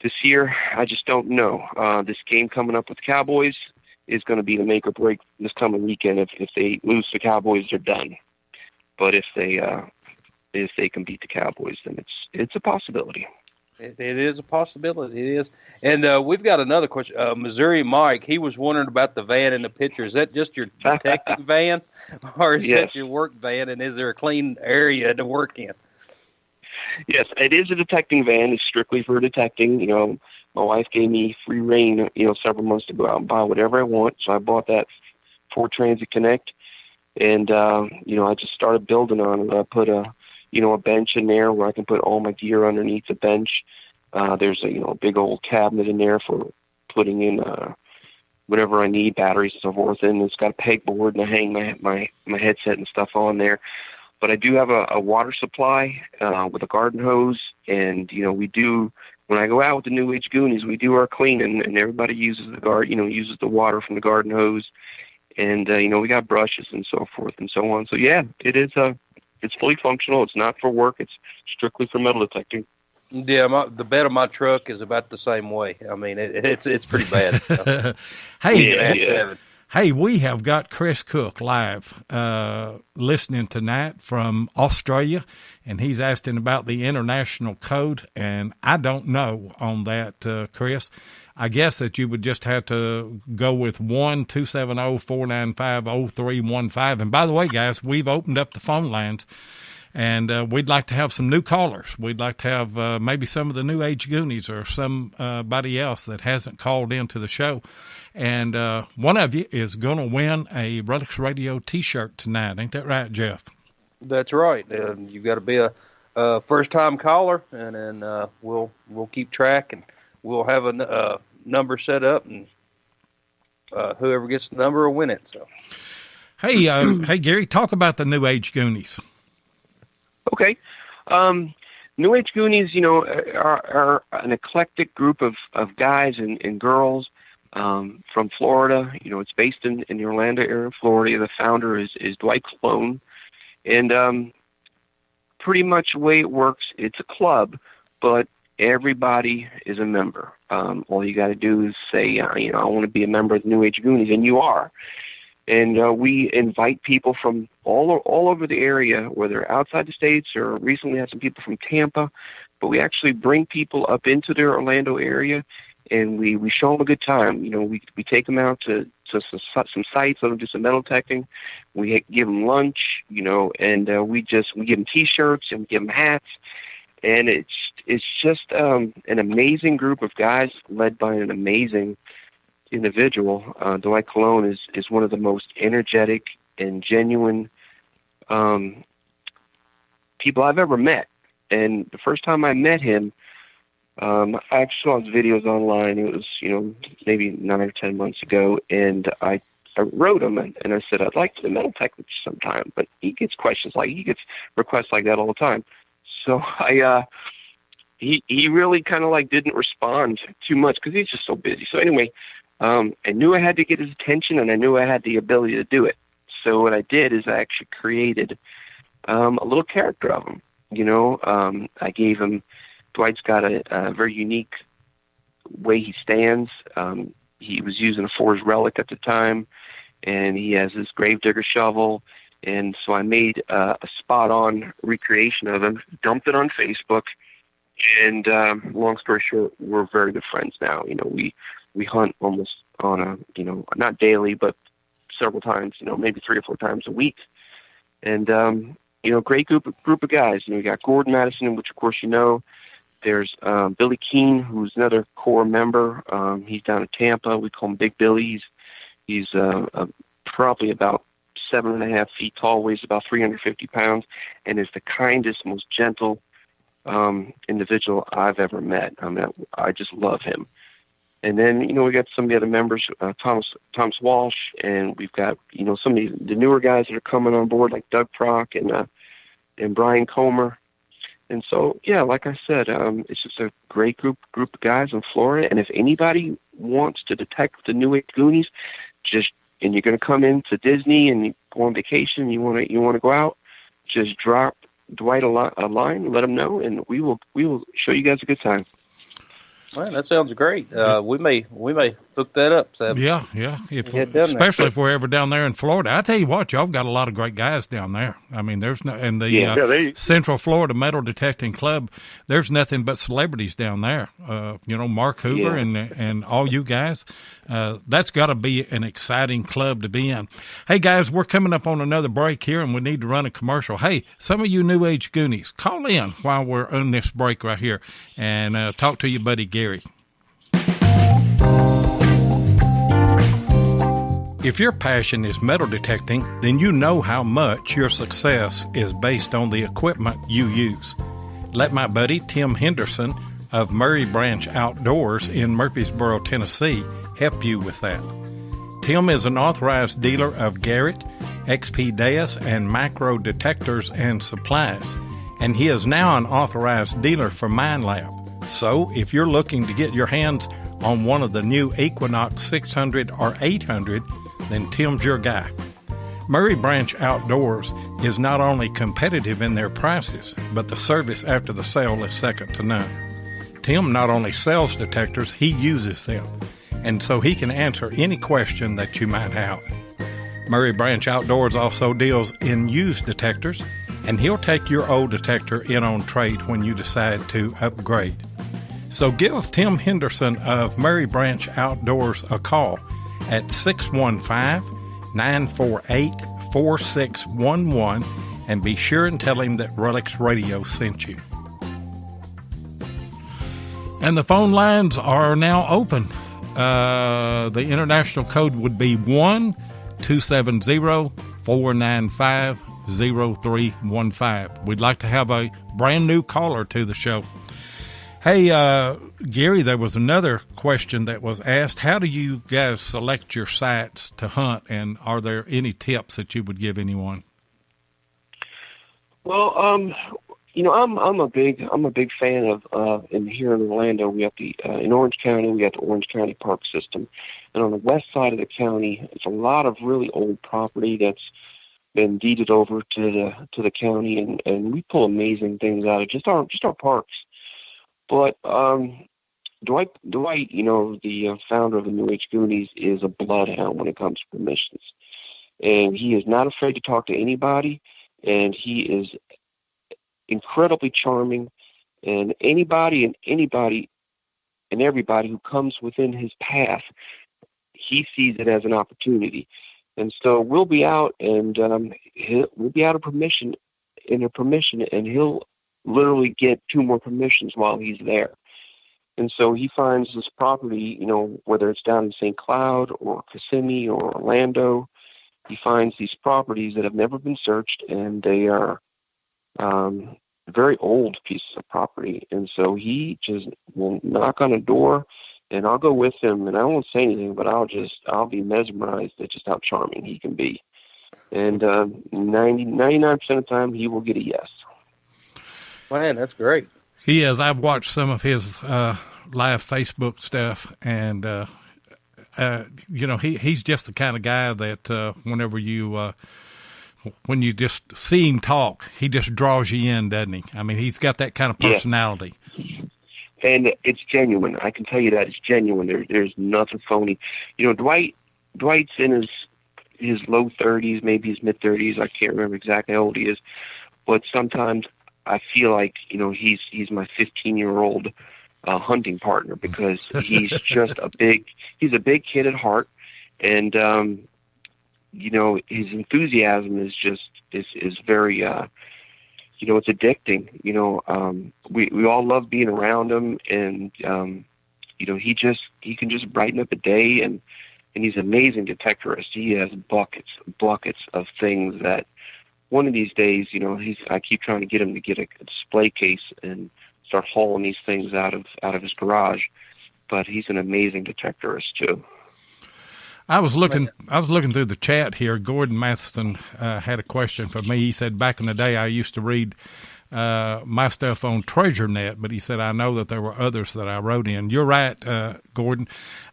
This year, I just don't know. This game coming up with the Cowboys is going to be the make or break this coming weekend. If they lose the Cowboys, they're done. But if they can beat the Cowboys, then it's a possibility. It is a possibility. It is. And we've got another question. Missouri Mike, he was wondering about the van in the picture. Is that just your detecting van, or is that your work van? And is there a clean area to work in? Yes, it is a detecting van. It's strictly for detecting. My wife gave me free reign, several months to go out and buy whatever I want. So I bought that Ford Transit Connect, and I just started building on it. I put a bench in there where I can put all my gear underneath the bench. There's a big old cabinet in there for putting in whatever I need, batteries and so forth. And it's got a pegboard, and I hang my headset and stuff on there. But I do have a water supply with a garden hose, and we do, when I go out with the New Age Goonies, we do our cleaning, and everybody uses uses the water from the garden hose, and we got brushes and so forth and so on. So yeah, it's fully functional. It's not for work. It's strictly for metal detecting. Yeah, the bed of my truck is about the same way. I mean, it's pretty bad. Hey, we have got Chris Cook live listening tonight from Australia, and he's asking about the international code, and I don't know on that, Chris. I guess that you would just have to go with 1-270-495-0315. And by the way, guys, we've opened up the phone lines, and we'd like to have some new callers. We'd like to have maybe some of the New Age Goonies or somebody else that hasn't called into the show. And one of you is going to win a Relics Radio T-shirt tonight. Ain't that right, Jeff? That's right. You've got to be a first-time caller, and then we'll keep track, and we'll have a number set up, and whoever gets the number will win it. So, hey, Gary, talk about the New Age Goonies. Okay. New Age Goonies, are an eclectic group of guys and girls from Florida. It's based in the Orlando area of Florida. The founder is Dwight Clone. And pretty much the way it works, it's a club, but everybody is a member. All you got to do is say, I want to be a member of the New Age Goonies, and you are. And we invite people from all over the area, whether outside the States or recently had some people from Tampa. But we actually bring people up into the Orlando area, and we show them a good time. We take them out to some sites, let them do some metal detecting. We give them lunch, and we give them T-shirts and we give them hats. And it's just an amazing group of guys led by an amazing individual. Dwight Cologne is one of the most energetic and genuine people I've ever met. And the first time I met him, I actually saw his videos online. It was, maybe 9 or 10 months ago, and I wrote him and I said, I'd like to metal tech with you sometime. But he gets requests like that all the time. So he really kind of didn't respond too much because he's just so busy. So anyway, I knew I had to get his attention, and I knew I had the ability to do it. So what I did is I actually created a little character of him. I gave him, Dwight's got a very unique way he stands. He was using a Forged Relic at the time, and he has this gravedigger shovel. And so I made a spot-on recreation of him, dumped it on Facebook, and long story short, we're very good friends now. We hunt almost on a, not daily, but several times, maybe 3 or 4 times a week. And, great group of guys. We got Gordon Madison, which of course there's Billy Keene, who's another core member. He's down in Tampa. We call him Big Billy. He's probably about 7.5 feet tall, weighs about 350 pounds, and is the kindest, most gentle individual I've ever met. I just love him. And then, we got some of the other members, Thomas Walsh, and we've got, some of the newer guys that are coming on board, like Doug Prock and Brian Comer. And so, yeah, like I said, it's just a great group of guys in Florida. And if anybody wants to detect the New Age Goonies, and you're going to come into Disney and go on vacation, you want to go out, just drop Dwight a line, let him know, and we will show you guys a good time. Well, that sounds great. We may hook that up. So Yeah. Especially if we're ever down there in Florida. I tell you what, y'all got a lot of great guys down there. I mean, there's no, and the Central Florida Metal Detecting Club, there's nothing but celebrities down there. Mark Hoover and all you guys. That's got to be an exciting club to be in. Hey, guys, we're coming up on another break here, and we need to run a commercial. Hey, some of you New Age Goonies, call in while we're on this break right here and talk to your buddy Gary. If your passion is metal detecting, then you know how much your success is based on the equipment you use. Let my buddy Tim Henderson of Murray Branch Outdoors in Murfreesboro, Tennessee, help you with that. Tim is an authorized dealer of Garrett, XP Deus, and Macro detectors and supplies, and he is now an authorized dealer for MineLab. So, if you're looking to get your hands on one of the new Equinox 600 or 800, then Tim's your guy. Murray Branch Outdoors is not only competitive in their prices, but the service after the sale is second to none. Tim not only sells detectors, he uses them, and so he can answer any question that you might have. Murray Branch Outdoors also deals in used detectors, and he'll take your old detector in on trade when you decide to upgrade. So give Tim Henderson of Murray Branch Outdoors a call at 615-948-4611 and be sure and tell him that Relics Radio sent you. And the phone lines are now open. The international code would be 1-270-495-0315. We'd like to have a brand new caller to the show. Hey, Gary, there was another question that was asked. How do you guys select your sites to hunt, and are there any tips that you would give anyone? Well, I'm a big fan of in here in Orlando, we have in Orange County, we got the Orange County Park System. And on the west side of the county, it's a lot of really old property that's been deeded over to the county, and we pull amazing things out of just our parks. But Dwight, the founder of the New Age Goonies, is a bloodhound when it comes to permissions. And he is not afraid to talk to anybody, and he is incredibly charming. And anybody and everybody who comes within his path, he sees it as an opportunity. And so we'll be out, and we'll be out of permission, and he'll literally get 2 more permissions while he's there. And so he finds this property, whether it's down in St. Cloud or Kissimmee or Orlando, he finds these properties that have never been searched, and they are very old pieces of property. And so he just will knock on a door, and I'll go with him, and I won't say anything, but I'll be mesmerized at just how charming he can be. And 99% of the time, he will get a yes. Man, that's great. He is. I've watched some of his live Facebook stuff, and he's just the kind of guy that when you just see him talk, he just draws you in, doesn't he? I mean, he's got that kind of personality. Yeah. And it's genuine. I can tell you that it's genuine. There's nothing phony. Dwight's in his low 30s, maybe his mid 30s. I can't remember exactly how old he is, but sometimes I feel like, he's my 15-year-old hunting partner, because he's just he's a big kid at heart. And, his enthusiasm is very, it's addicting. We all love being around him, and, he can just brighten up a day, and he's an amazing detectorist. He has buckets of things that, one of these days, I keep trying to get him to get a display case and start hauling these things out of his garage. But he's an amazing detectorist too. I was looking through the chat here. Gordon Matheson had a question for me. He said, back in the day, I used to read my stuff on TreasureNet, but he said, I know that there were others that I wrote in. You're right, Gordon.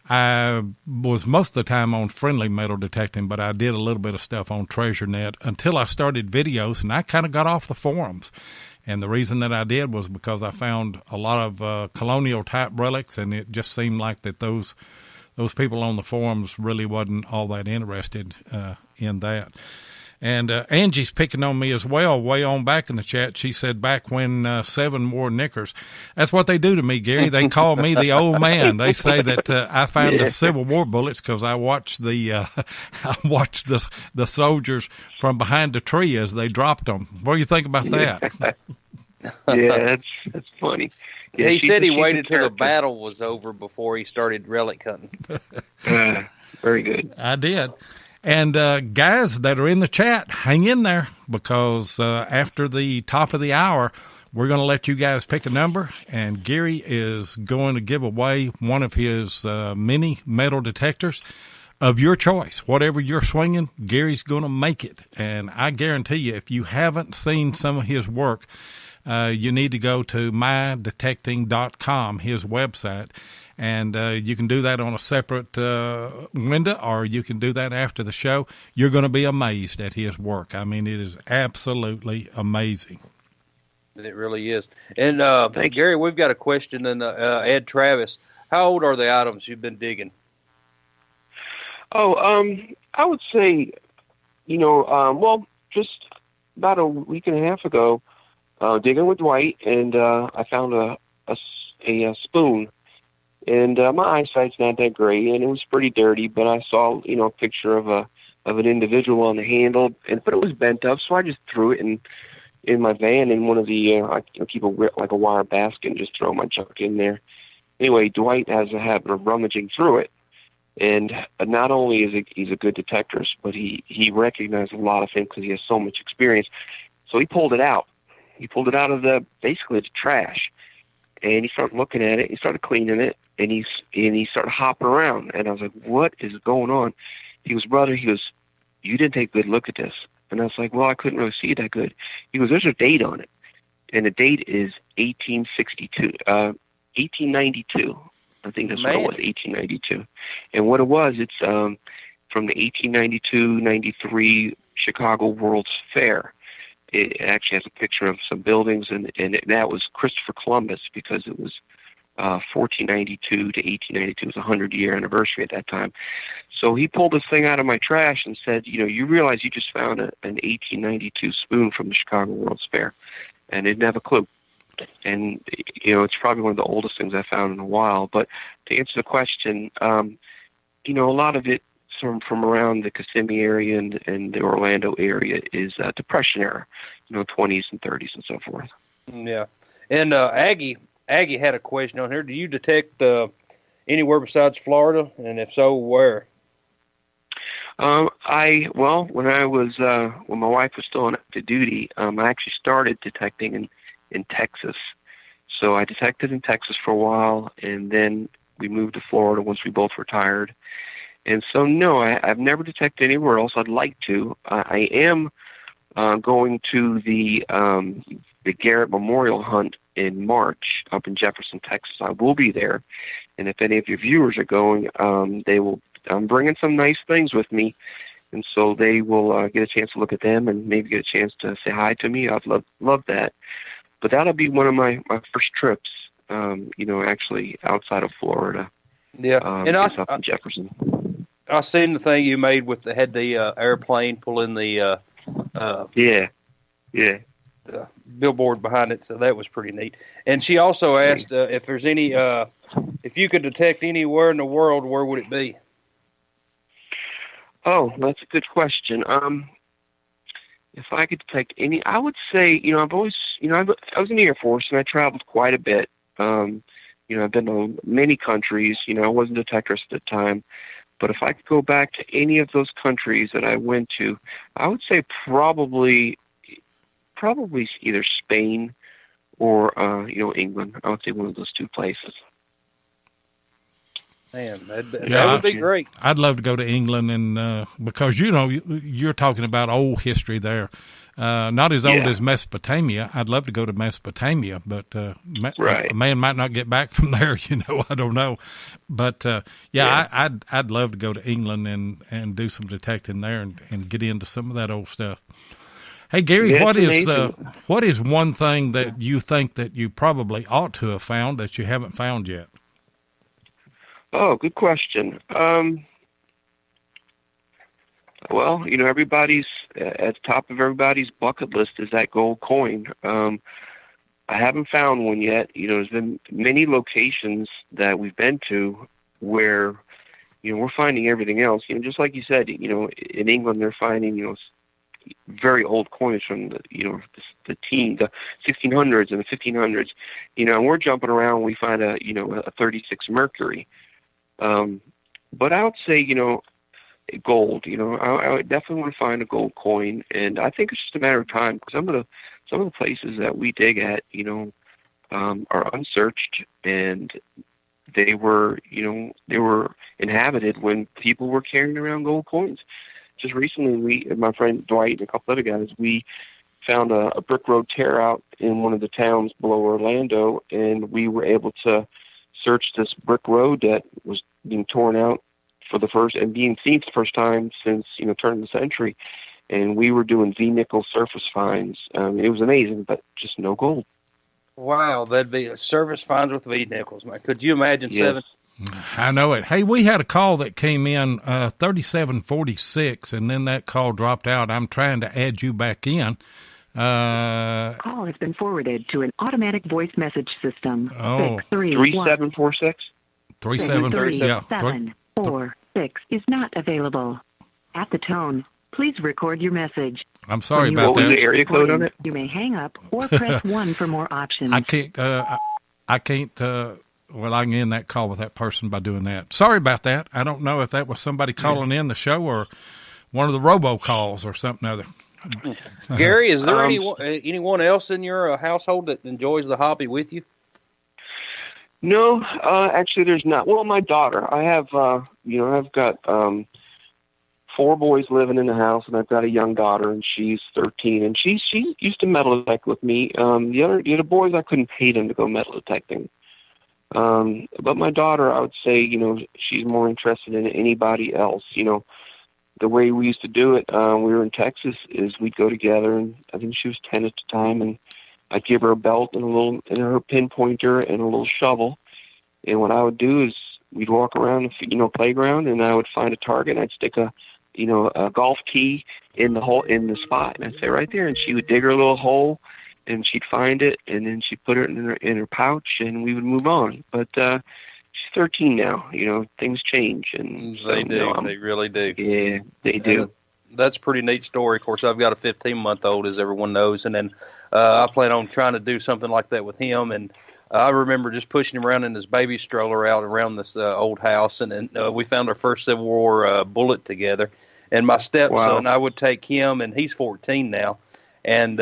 I was most of the time on Friendly Metal Detecting, but I did a little bit of stuff on TreasureNet until I started videos, and I kind of got off the forums. And the reason that I did was because I found a lot of colonial-type relics, and it just seemed like that those people on the forums really wasn't all that interested in that. And Angie's picking on me as well, way on back in the chat. She said back when 7 wore knickers. That's what they do to me, Gary. They call me the old man. They say that I found the Civil War bullets because I watched the soldiers from behind the tree as they dropped them. What do you think about that? Yeah, that's funny. Yeah, he said he waited till the battle was over before he started relic hunting. Very good. I did. And guys that are in the chat, hang in there because after the top of the hour, we're going to let you guys pick a number, and Gary is going to give away one of his mini metal detectors of your choice. Whatever you're swinging, Gary's going to make it. And I guarantee you, if you haven't seen some of his work, you need to go to mydetecting.com, his website, and you can do that on a separate window, or you can do that after the show. You're going to be amazed at his work. I mean, it is absolutely amazing. It really is. And Gary, we've got a question, and Ed Travis, how old are the items you've been digging? I would say, well, just about a week and a half ago, digging with Dwight, and I found a spoon. And my eyesight's not that great, and it was pretty dirty. But I saw, a picture of an individual on the handle, but it was bent up, so I just threw it in my van in one of the. I keep a wire basket and just throw my junk in there. Anyway, Dwight has a habit of rummaging through it, and not only is he's a good detector, but he recognized a lot of things because he has so much experience. So he pulled it out. He pulled it out of basically the trash, and he started looking at it. He started cleaning it. And he started hopping around, and I was like, "What is going on?" He goes, "Brother," "You didn't take a good look at this." And I was like, "Well, I couldn't really see it that good." He goes, "There's a date on it, and the date is 1892. I think that's what it was, 1892. And what it was, it's from the 1892-93 Chicago World's Fair. It actually has a picture of some buildings, and that was Christopher Columbus because it was 1492 to 1892 was a 100-year anniversary at that time. So he pulled this thing out of my trash and said, "You realize you just found an 1892 spoon from the Chicago World's Fair," and didn't have a clue. And it's probably one of the oldest things I found in a while. But to answer the question, a lot of it from around the Kissimmee area and the Orlando area is Depression era, 20s and 30s and so forth. Yeah, and Aggie had a question on here. Do you detect anywhere besides Florida, and if so, where? When my wife was still on active duty, I actually started detecting in Texas. So I detected in Texas for a while, and then we moved to Florida once we both retired. And so, no, I've never detected anywhere else. I'd like to. I am going to the Garrett Memorial Hunt in March up in Jefferson, Texas. I will be there, and if any of your viewers are going, I'm bringing some nice things with me, and so they will get a chance to look at them and maybe get a chance to say hi to me. I'd love that. But that'll be one of my first trips, actually outside of Florida. Yeah, and up in Jefferson. I seen the thing you made with the airplane pulling the the billboard behind it, so that was pretty neat. And she also asked if there's any, if you could detect anywhere in the world, where would it be? Oh, that's a good question. If I could detect any, I would say, I've always, I was in the Air Force and I traveled quite a bit. I've been to many countries. I wasn't a detector at the time, but if I could go back to any of those countries that I went to, I would say probably either Spain or England. I would say one of those two places. Man, that Yeah, would be great. I'd love to go to England, and because you're talking about old history there. Not as old as Mesopotamia. I'd love to go to Mesopotamia, but Right. a man might not get back from there. I don't know. But I'd love to go to England and do some detecting there and get into some of that old stuff. Hey Gary, Yeah, what is one thing that you think that you probably ought to have found that you haven't found yet? Oh, good question. Well, everybody's at the top of everybody's bucket list is that gold coin. I haven't found one yet. There's been many locations that we've been to where, we're finding everything else. Just like you said, in England they're finding, very old coins from the 1600s and the 1500s. And we're jumping around. We find a 36 Mercury. But I would say, gold. I would definitely want to find a gold coin, and I think it's just a matter of time. Because some of the places that we dig at, are unsearched, and they were inhabited when people were carrying around gold coins. Just recently, my friend Dwight and a couple other guys, we found a brick road tear out in one of the towns below Orlando, and we were able to search this brick road that was being torn out for the first and being seen for the first time since turn of the century, and we were doing V-nickel surface finds. It was amazing, but just no gold. Wow, that'd be a surface finds with V-nickels, man. Could you imagine? Yes. 7? I know it. Hey, we had a call that came in 3746, and then that call dropped out. I'm trying to add you back in. Call has been forwarded to an automatic voice message system. Oh. 3746. 746 is not available. At the tone, please record your message. I'm sorry When you about What was that. the area code on it? You may hang up or press 1 for more options. I can't. Well, I can end that call with that person by doing that. Sorry about that. I don't know if that was somebody calling in the show or one of the robocalls or something other. Gary, is there anyone else in your household that enjoys the hobby with you? No, actually, there's not. Well, my daughter. I have, I've got 4 boys living in the house, and I've got a young daughter, and she's 13, and she used to metal detect with me. The other boys, I couldn't pay them to go metal detecting. But my daughter, I would say, she's more interested in anybody else. The way we used to do it, we were in Texas, is we'd go together, and I think she was 10 at the time, and I'd give her a belt and her pinpointer and a little shovel. And what I would do is we'd walk around the playground, and I would find a target, and I'd stick a golf tee in the spot, and I'd say right there, and she would dig her little hole, and she'd find it, and then she'd put it in her pouch, and we would move on. But she's 13 now. Things change, and They do. They really do. Yeah, they do. That's a pretty neat story. Of course, I've got a 15-month-old, as everyone knows, and then I plan on trying to do something like that with him. And I remember just pushing him around in his baby stroller out around this old house, and then we found our first Civil War bullet together. And my stepson, I would take him, and he's 14 now, and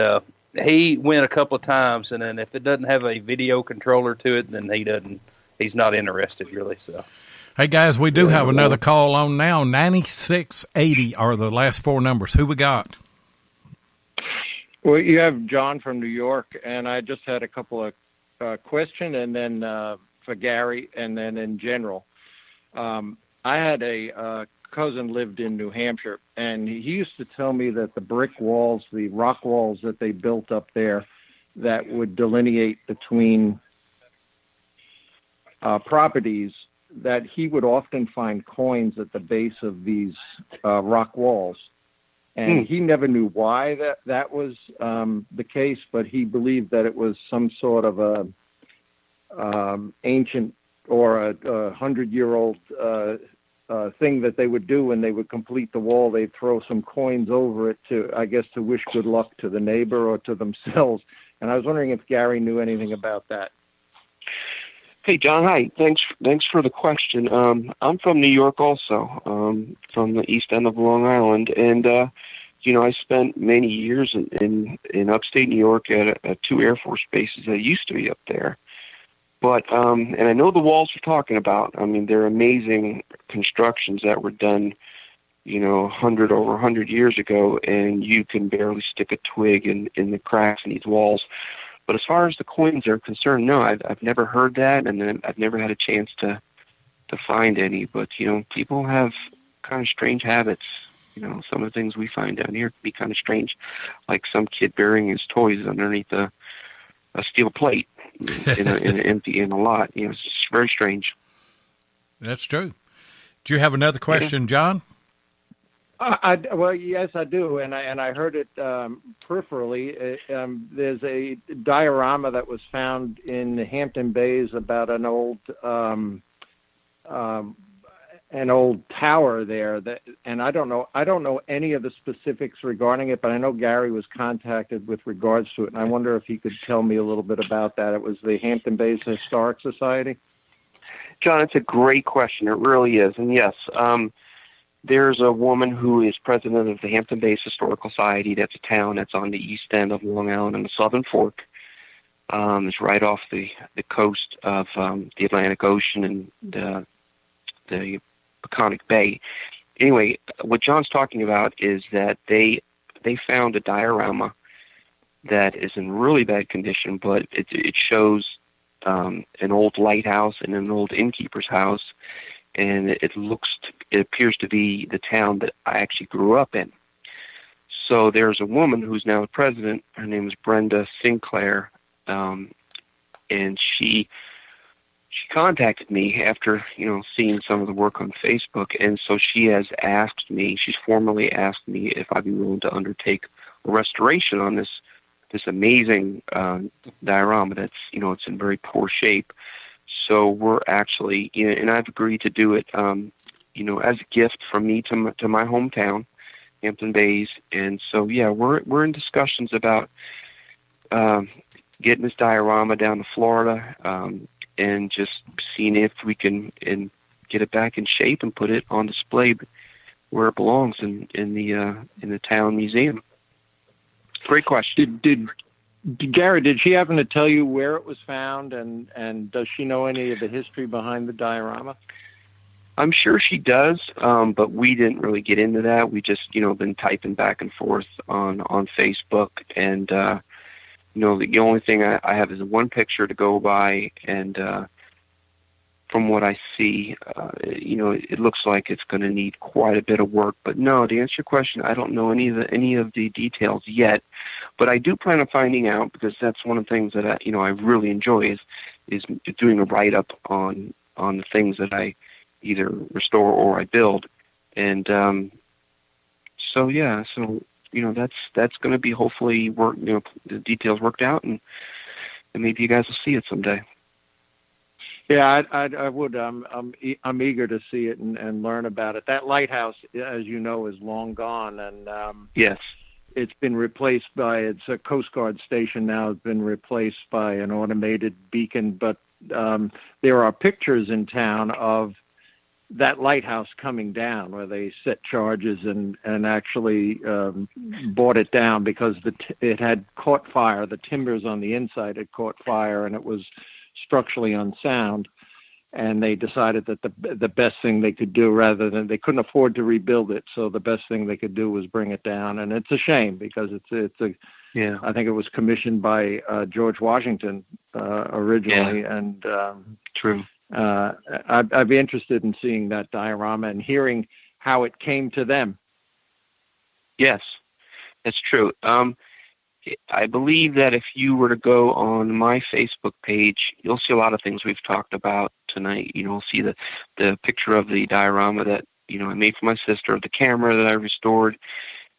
he went a couple of times, and then if it doesn't have a video controller to it, then he's not interested really. So, hey guys, we do have another call on now. 9680 are the last 4 numbers. Who we got? Well, you have John from New York, and I just had a couple of questions, and then for Gary, and then in general. I had a cousin lived in New Hampshire, and he used to tell me that the brick walls, the rock walls that they built up there that would delineate between properties, that he would often find coins at the base of these rock walls. And he never knew why that was the case, but he believed that it was some sort of a ancient or a 100-year-old thing that they would do when they would complete the wall. They'd throw some coins over it to wish good luck to the neighbor or to themselves. And I was wondering if Gary knew anything about that. Hey, John. Hi. Thanks for the question. I'm from New York also, from the east end of Long Island. And, I spent many years in upstate New York at 2 Air Force bases that used to be up there. But and I know the walls you're talking about. I mean, they're amazing constructions that were done, 100 years ago, and you can barely stick a twig in the cracks in these walls. But as far as the coins are concerned, no, I've never heard that, and then I've never had a chance to find any. But people have kind of strange habits. Some of the things we find down here can be kind of strange, like some kid burying his toys underneath a steel plate in a lot. It's just very strange. That's true. Do you have another question, John? Well, yes, I do, and I heard it peripherally. There's a diorama that was found in the Hampton Bays about an old tower there. And I don't know any of the specifics regarding it, but I know Gary was contacted with regards to it, and I wonder if he could tell me a little bit about that. It was the Hampton Bays Historic Society. John, it's a great question. It really is, and yes. There's a woman who is president of the Hampton Bays Historical Society. That's a town that's on the east end of Long Island in the Southern Fork. It's right off the coast of the Atlantic Ocean and the Peconic Bay. Anyway, what John's talking about is that they found a diorama that is in really bad condition, but it shows an old lighthouse and an old innkeeper's house. And it appears to be the town that I actually grew up in. So there's a woman who's now the president. Her name is Brenda Sinclair, and she contacted me after seeing some of the work on Facebook, and so she has asked me. She's formally asked me if I'd be willing to undertake a restoration on this amazing diorama that's it's in very poor shape. So we're actually, and I've agreed to do it, as a gift from me to my hometown, Hampton Bays. And so, yeah, we're in discussions about getting this diorama down to Florida, and just seeing if we can get it back in shape and put it on display where it belongs in the town museum. Great question. Gary, did she happen to tell you where it was found, and does she know any of the history behind the diorama? I'm sure she does, but we didn't really get into that. We just, been typing back and forth on Facebook, and the only thing I have is one picture to go by, and from what I see, it looks like it's going to need quite a bit of work. But no, to answer your question, I don't know any of the details yet. But I do plan on finding out, because that's one of the things that I really enjoy is doing a write-up on the things that I either restore or I build. And so that's going to be hopefully the details worked out, and maybe you guys will see it someday. Yeah, I would. I'm eager to see it and learn about it. That lighthouse, as you know, is long gone, and yes, it's been replaced by, it's a Coast Guard station now. It's been replaced by an automated beacon, but there are pictures in town of that lighthouse coming down, where they set charges and actually brought it down because it had caught fire. The timbers on the inside had caught fire, and it was structurally unsound, and they decided that the best thing they could do, rather than, they couldn't afford to rebuild it, so the best thing they could do was bring it down. And it's a shame, because I think it was commissioned by George Washington originally. Yeah. And true. I'd be interested in seeing that diorama and hearing how it came to them. Yes, that's true. I believe that if you were to go on my Facebook page, you'll see a lot of things we've talked about tonight. You'll see the picture of the diorama that I made for my sister, the camera that I restored,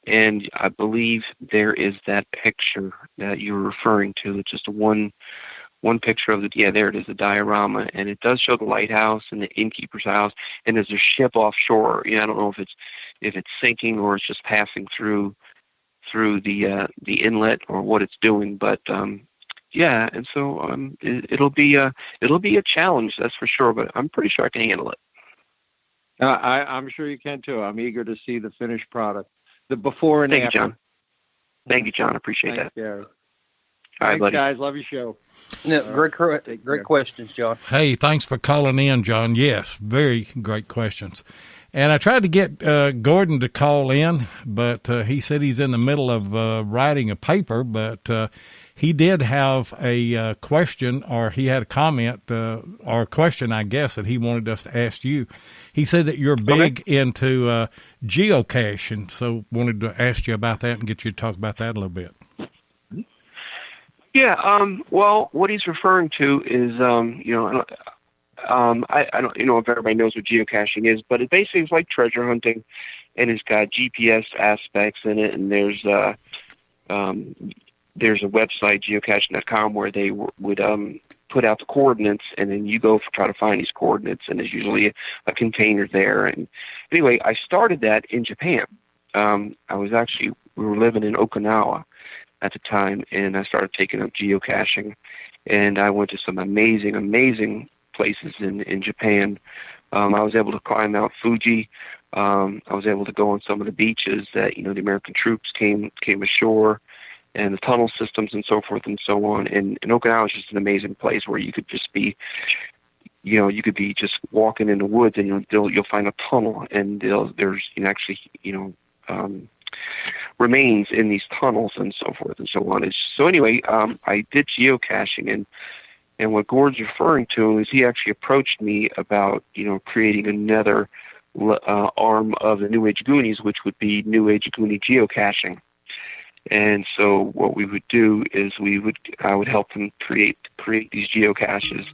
and I believe there is that picture that you're referring to. It's just one picture of there it is, the diorama, and it does show the lighthouse and the innkeeper's house, and there's a ship offshore. I don't know if it's sinking or it's just passing through the inlet or what it's doing, but and so it'll be a challenge, that's for sure, but I'm pretty sure I can handle it. I'm sure you can too. I'm eager to see the finished product, the before and after. Thank you, John. I appreciate that. Yeah. All right, Thanks, buddy. guys. Love your show. Yeah, great care. questions, John. Hey, thanks for calling in, John. Yes, very great questions. And I tried to get Gordon to call in, but he said he's in the middle of writing a paper. But he did have a question, or he had a comment or a question, I guess, that he wanted us to ask you. He said that you're big into geocaching, so wanted to ask you about that and get you to talk about that a little bit. Yeah. Well, what he's referring to is, I don't, if everybody knows what geocaching is, but it basically is like treasure hunting, and it's got GPS aspects in it. And there's a website, geocaching.com, where they would put out the coordinates, and then you go try to find these coordinates, and there's usually a container there. And anyway, I started that in Japan. We were living in Okinawa at the time, and I started taking up geocaching, and I went to some amazing places in Japan. I was able to climb Mount Fuji. I was able to go on some of the beaches that the American troops came ashore, and the tunnel systems and so forth and so on. And Okinawa is just an amazing place where you could just be, you could be just walking in the woods, and you'll find a tunnel, and there's actually remains in these tunnels and so forth and so on. So anyway, I did geocaching, and what Gord's referring to is he actually approached me about creating another arm of the New Age Goonies, which would be New Age Goonie geocaching. And so what we would do is I would help them create these geocaches,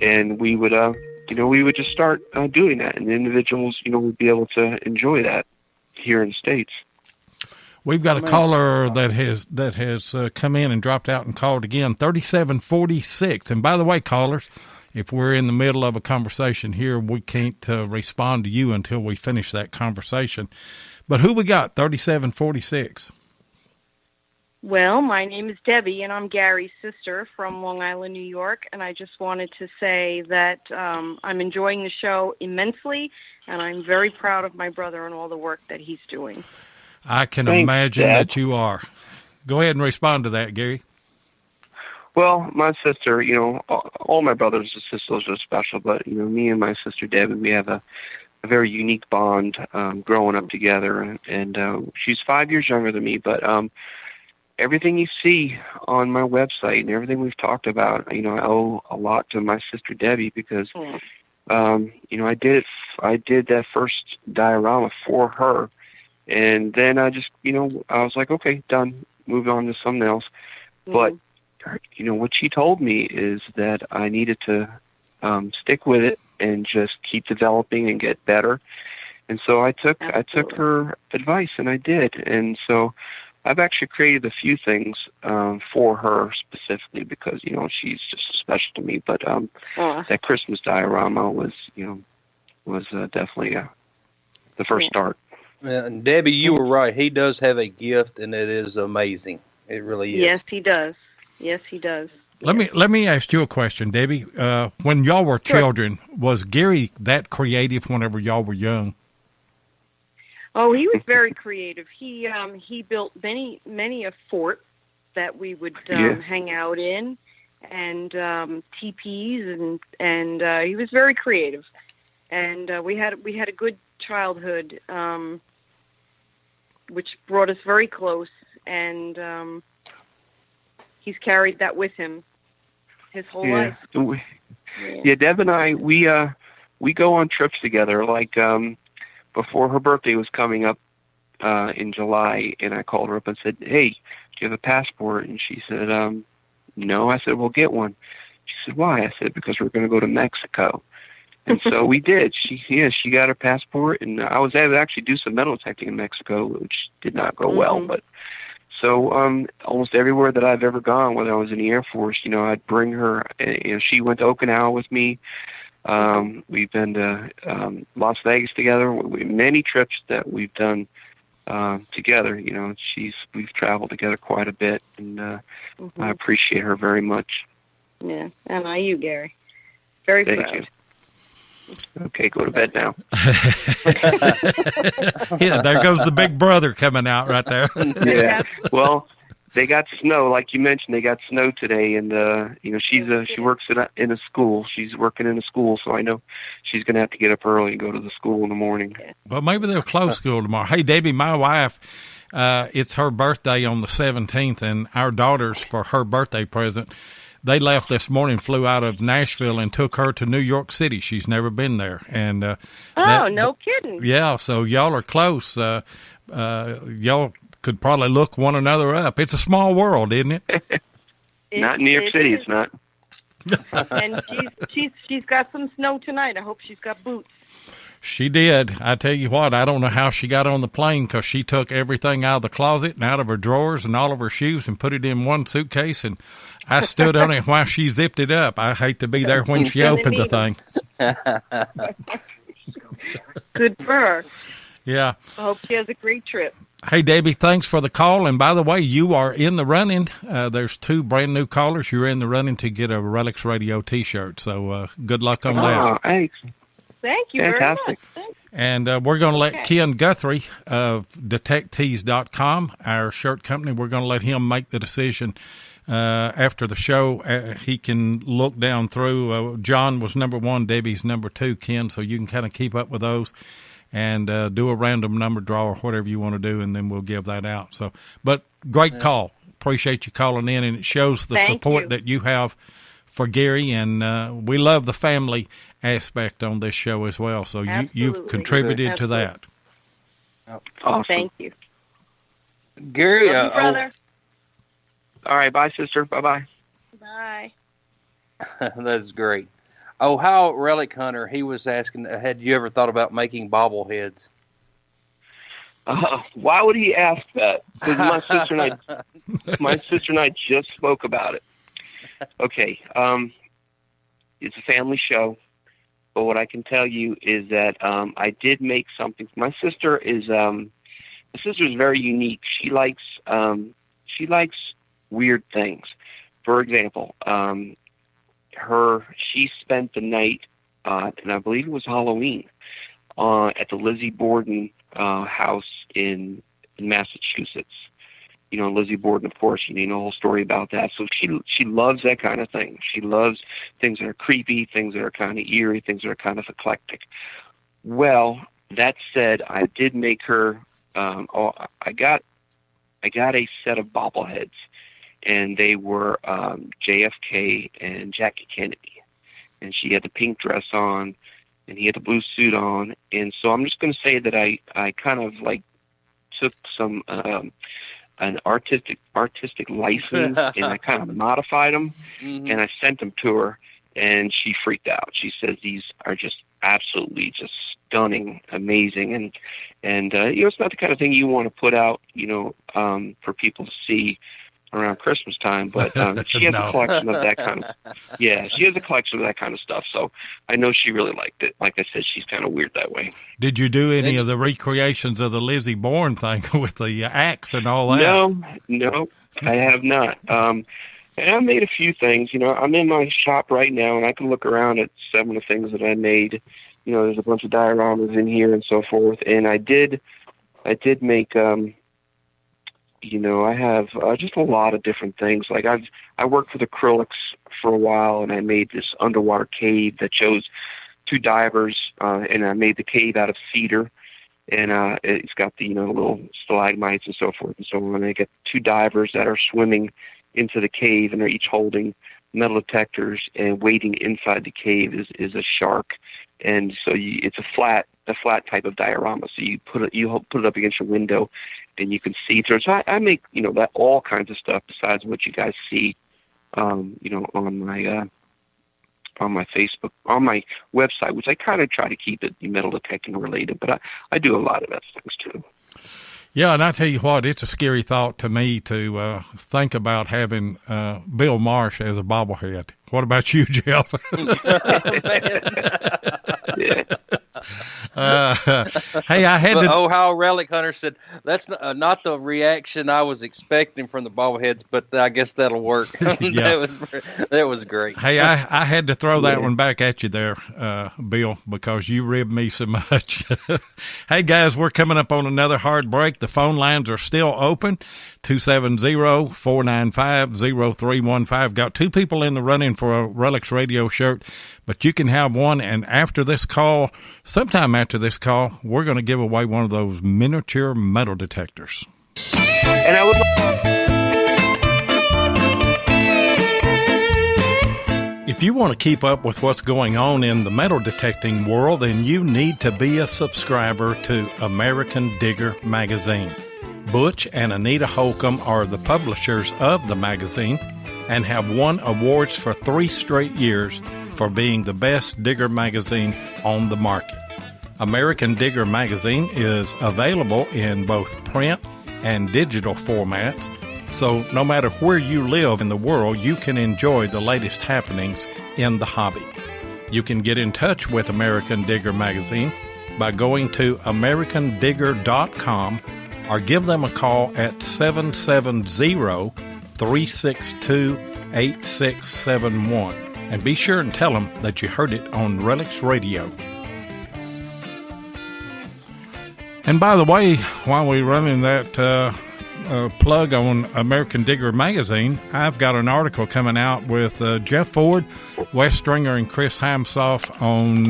and we would just start doing that, and the individuals would be able to enjoy that here in the States. We've got a caller that has come in and dropped out and called again, 3746. And by the way, callers, if we're in the middle of a conversation here, we can't respond to you until we finish that conversation. But who we got, 3746? Well, my name is Debbie, and I'm Gary's sister from Long Island, New York. And I just wanted to say that I'm enjoying the show immensely, and I'm very proud of my brother and all the work that he's doing. I can imagine that you are. Go ahead and respond to that, Gary. Well, my sister, all my brothers and sisters are special, but, me and my sister Debbie, we have a very unique bond growing up together. And she's 5 years younger than me, but everything you see on my website and everything we've talked about, I owe a lot to my sister Debbie, because, I did that first diorama for her. And then I just, I was like, okay, done, move on to something else. But, what she told me is that I needed to stick with it and just keep developing and get better. And so I took her advice, and I did. And so I've actually created a few things for her specifically because, she's just special to me. But that Christmas diorama was definitely the first start. And Debbie, you were right. He does have a gift, and it is amazing. It really is. Yes, he does. Yes, he does. Let me ask you a question, Debbie. When y'all were children, was Gary that creative whenever y'all were young? Oh, he was very creative. He built many a fort that we would hang out in, and teepees, and he was very creative. And we had a good childhood, which brought us very close, and he's carried that with him his whole life. Yeah, Deb and I, we go on trips together. Like before her birthday was coming up in July, and I called her up and said, "Hey, do you have a passport?" And she said, "No." I said, "Well, get one." She said, "Why?" I said, "Because we're going to go to Mexico." And so we did. She got her passport, and I was able to actually do some metal detecting in Mexico, which did not go well. But so almost everywhere that I've ever gone, whether I was in the Air Force, I'd bring her. She went to Okinawa with me. We've been to Las Vegas together. Many trips that we've done together. We've traveled together quite a bit, and I appreciate her very much. Yeah, and I you, Gary. Very Thank proud. you. Okay, go to bed now. Yeah, there goes the big brother coming out right there. Yeah. Well, they got snow, like you mentioned. They got snow today, and she works in a school. She's working in a school, so I know she's going to have to get up early and go to the school in the morning. Well, maybe they'll close school tomorrow. Hey, Debbie, my wife, it's her birthday on the 17th, and our daughters, for her birthday present, they left this morning, flew out of Nashville, and took her to New York City. She's never been there, and no kidding. Yeah, so y'all are close. Y'all could probably look one another up. It's a small world, isn't it? Not New York City, it's not. And she's got some snow tonight. I hope she's got boots. She did. I tell you what, I don't know how she got on the plane, because she took everything out of the closet and out of her drawers and all of her shoes and put it in one suitcase, and I stood on it while she zipped it up. I hate to be there when she opened the thing. Good for her. Yeah. I hope she has a great trip. Hey, Debbie, thanks for the call. And by the way, you are in the running. There's 2 brand new callers. You're in the running to get a Relics Radio T-shirt. So good luck on that. Thanks. Thank you Fantastic. very much. And we're going to let Ken Guthrie of DetectTees.com, our shirt company, we're going to let him make the decision after the show. He can look down through. John was number 1, Debbie's number 2, Ken, so you can kind of keep up with those and do a random number draw or whatever you want to do, and then we'll give that out. So, but great call. Appreciate you calling in, and it shows the support that you have for Gary, and we love the family aspect on this show as well. So you've contributed to that. Awesome. Thank you. Gary, Love you, brother. All right, bye, sister. Bye-bye. Bye. That's great. Ohio Relic Hunter, he was asking, had you ever thought about making bobbleheads? Why would he ask that? Because my sister and I just spoke about it. Okay, it's a family show, but what I can tell you is that I did make something. My sister is very unique. She likes weird things. For example, she spent the night, and I believe it was Halloween, at the Lizzie Borden house in Massachusetts. You know, Lizzie Borden, of course, you know the whole story about that. So she loves that kind of thing. She loves things that are creepy, things that are kind of eerie, things that are kind of eclectic. Well, that said, I did make her. I got a set of bobbleheads, and they were JFK and Jackie Kennedy, and she had the pink dress on, and he had the blue suit on, and so I'm just going to say that I kind of like took some an artistic license and I kind of modified them, and I sent them to her, and she freaked out. She says these are just absolutely just stunning, amazing, and you know, it's not the kind of thing you want to put out, you know, for people to see around Christmas time, but she has a collection of that kind of she has a collection of that kind of stuff, so I know she really liked it. Like I said, she's kind of weird that way. Did you do any of the recreations of the Lizzie Borden thing with the axe and all that? No, I have not. And I made a few things. You know, I'm in my shop right now, and I can look around at some of the things that I made. You know, there's a bunch of dioramas in here and so forth, and I did make you know, I have just a lot of different things. Like I worked with acrylics for a while, and I made this underwater cave that shows 2 divers, and I made the cave out of cedar, and it's got the, you know, little stalagmites and so forth and so on. And I get 2 divers that are swimming into the cave, and they're each holding metal detectors, and waiting inside the cave is a shark. And so it's a flat type of diorama. So you put it up against your window, and you can see through. So I make, you know, that all kinds of stuff besides what you guys see, you know, on my Facebook, on my website, which I kind of try to keep it metal detecting related, but I do a lot of that things too. Yeah, and I tell you what, it's a scary thought to me to think about having Bill Marsh as a bobblehead. What about you, Jeff? Yeah. Hey, I had to. Ohio Relic Hunter said that's not the reaction I was expecting from the bobbleheads, but I guess that'll work. Yeah. that was great. Hey, I had to throw that one back at you there, Bill, because you ribbed me so much. Hey, guys, we're coming up on another hard break. The phone lines are still open, 270-495-0315. Got two people in the running for a Relics Radio shirt, but you can have one. And after this call, sometime after this call, we're going to give away one of those miniature metal detectors. And I would. If you want to keep up with what's going on in the metal detecting world, then you need to be a subscriber to American Digger magazine. Butch and Anita Holcomb are the publishers of the magazine and have won awards for 3 straight years for being the best digger magazine on the market. American Digger magazine is available in both print and digital formats, so no matter where you live in the world, you can enjoy the latest happenings in the hobby. You can get in touch with American Digger magazine by going to americandigger.com or give them a call at 770-362-8671. And be sure and tell them that you heard it on Relics Radio. And by the way, while we're running that plug on American Digger magazine, I've got an article coming out with Jeff Ford, Wes Stringer, and Chris Heimsoff on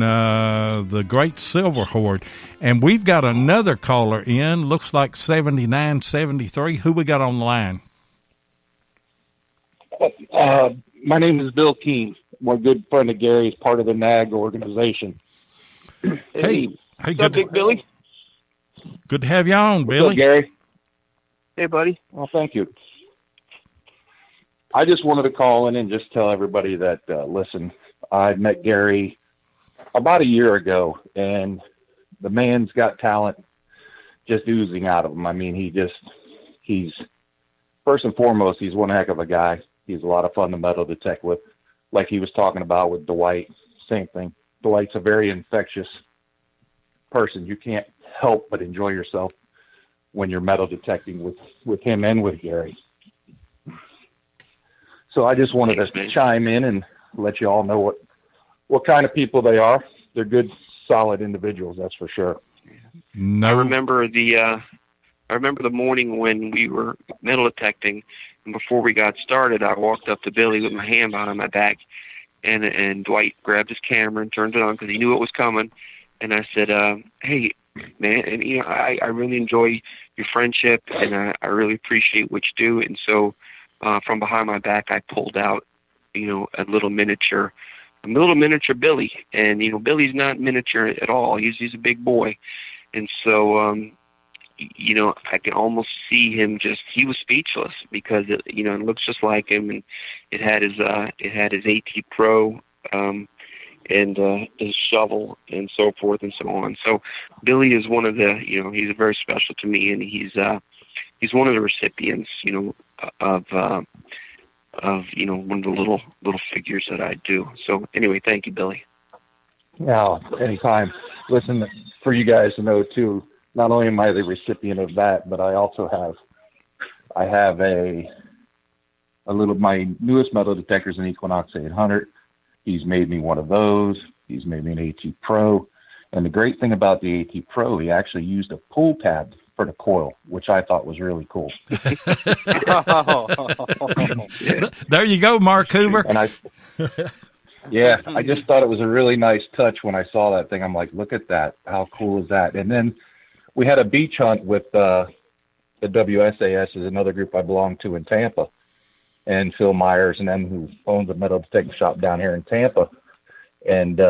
the Great Silver Horde. And we've got another caller in, looks like 7973. Who we got on the line? My name is Bill Keene. My good friend of Gary is part of the NAG organization. Hey, What's up, Big Billy? Good to have you on, What's Billy. up, Gary? Hey, buddy. Well, thank you. I just wanted to call in and just tell everybody that, listen, I met Gary about a year ago, and the man's got talent just oozing out of him. I mean, he's first and foremost, he's one heck of a guy. He's a lot of fun to metal detect with. Like he was talking about with Dwight, same thing. Dwight's a very infectious person. You can't help but enjoy yourself when you're metal detecting with him and with Gary. So I just wanted to chime in and let you all know what kind of people they are. They're good, solid individuals, that's for sure. I remember the morning when we were metal detecting, and before we got started, I walked up to Billy with my hand behind my back, and Dwight grabbed his camera and turned it on because he knew it was coming. And I said, "Hey, man, and I really enjoy your friendship, and I really appreciate what you do." And so, from behind my back, I pulled out, a little miniature Billy, and Billy's not miniature at all. He's a big boy, and so I can almost see him. He was speechless because it looks just like him, and it had his AT Pro. And his shovel and so forth and so on. So Billy is one of the, he's very special to me, and he's one of the recipients, of one of the little figures that I do. So anyway, thank you, Billy. Yeah, anytime. Listen, for you guys to know too, not only am I the recipient of that, but I also have my newest metal detector is an Equinox 800. He's made me one of those. He's made me an AT Pro. And the great thing about the AT Pro, he actually used a pull tab for the coil, which I thought was really cool. There you go, Mark Hoover. And I just thought it was a really nice touch when I saw that thing. I'm like, look at that. How cool is that? And then we had a beach hunt with the WSAS, is another group I belong to in Tampa. And Phil Myers and them, who owns a metal detecting shop down here in Tampa. And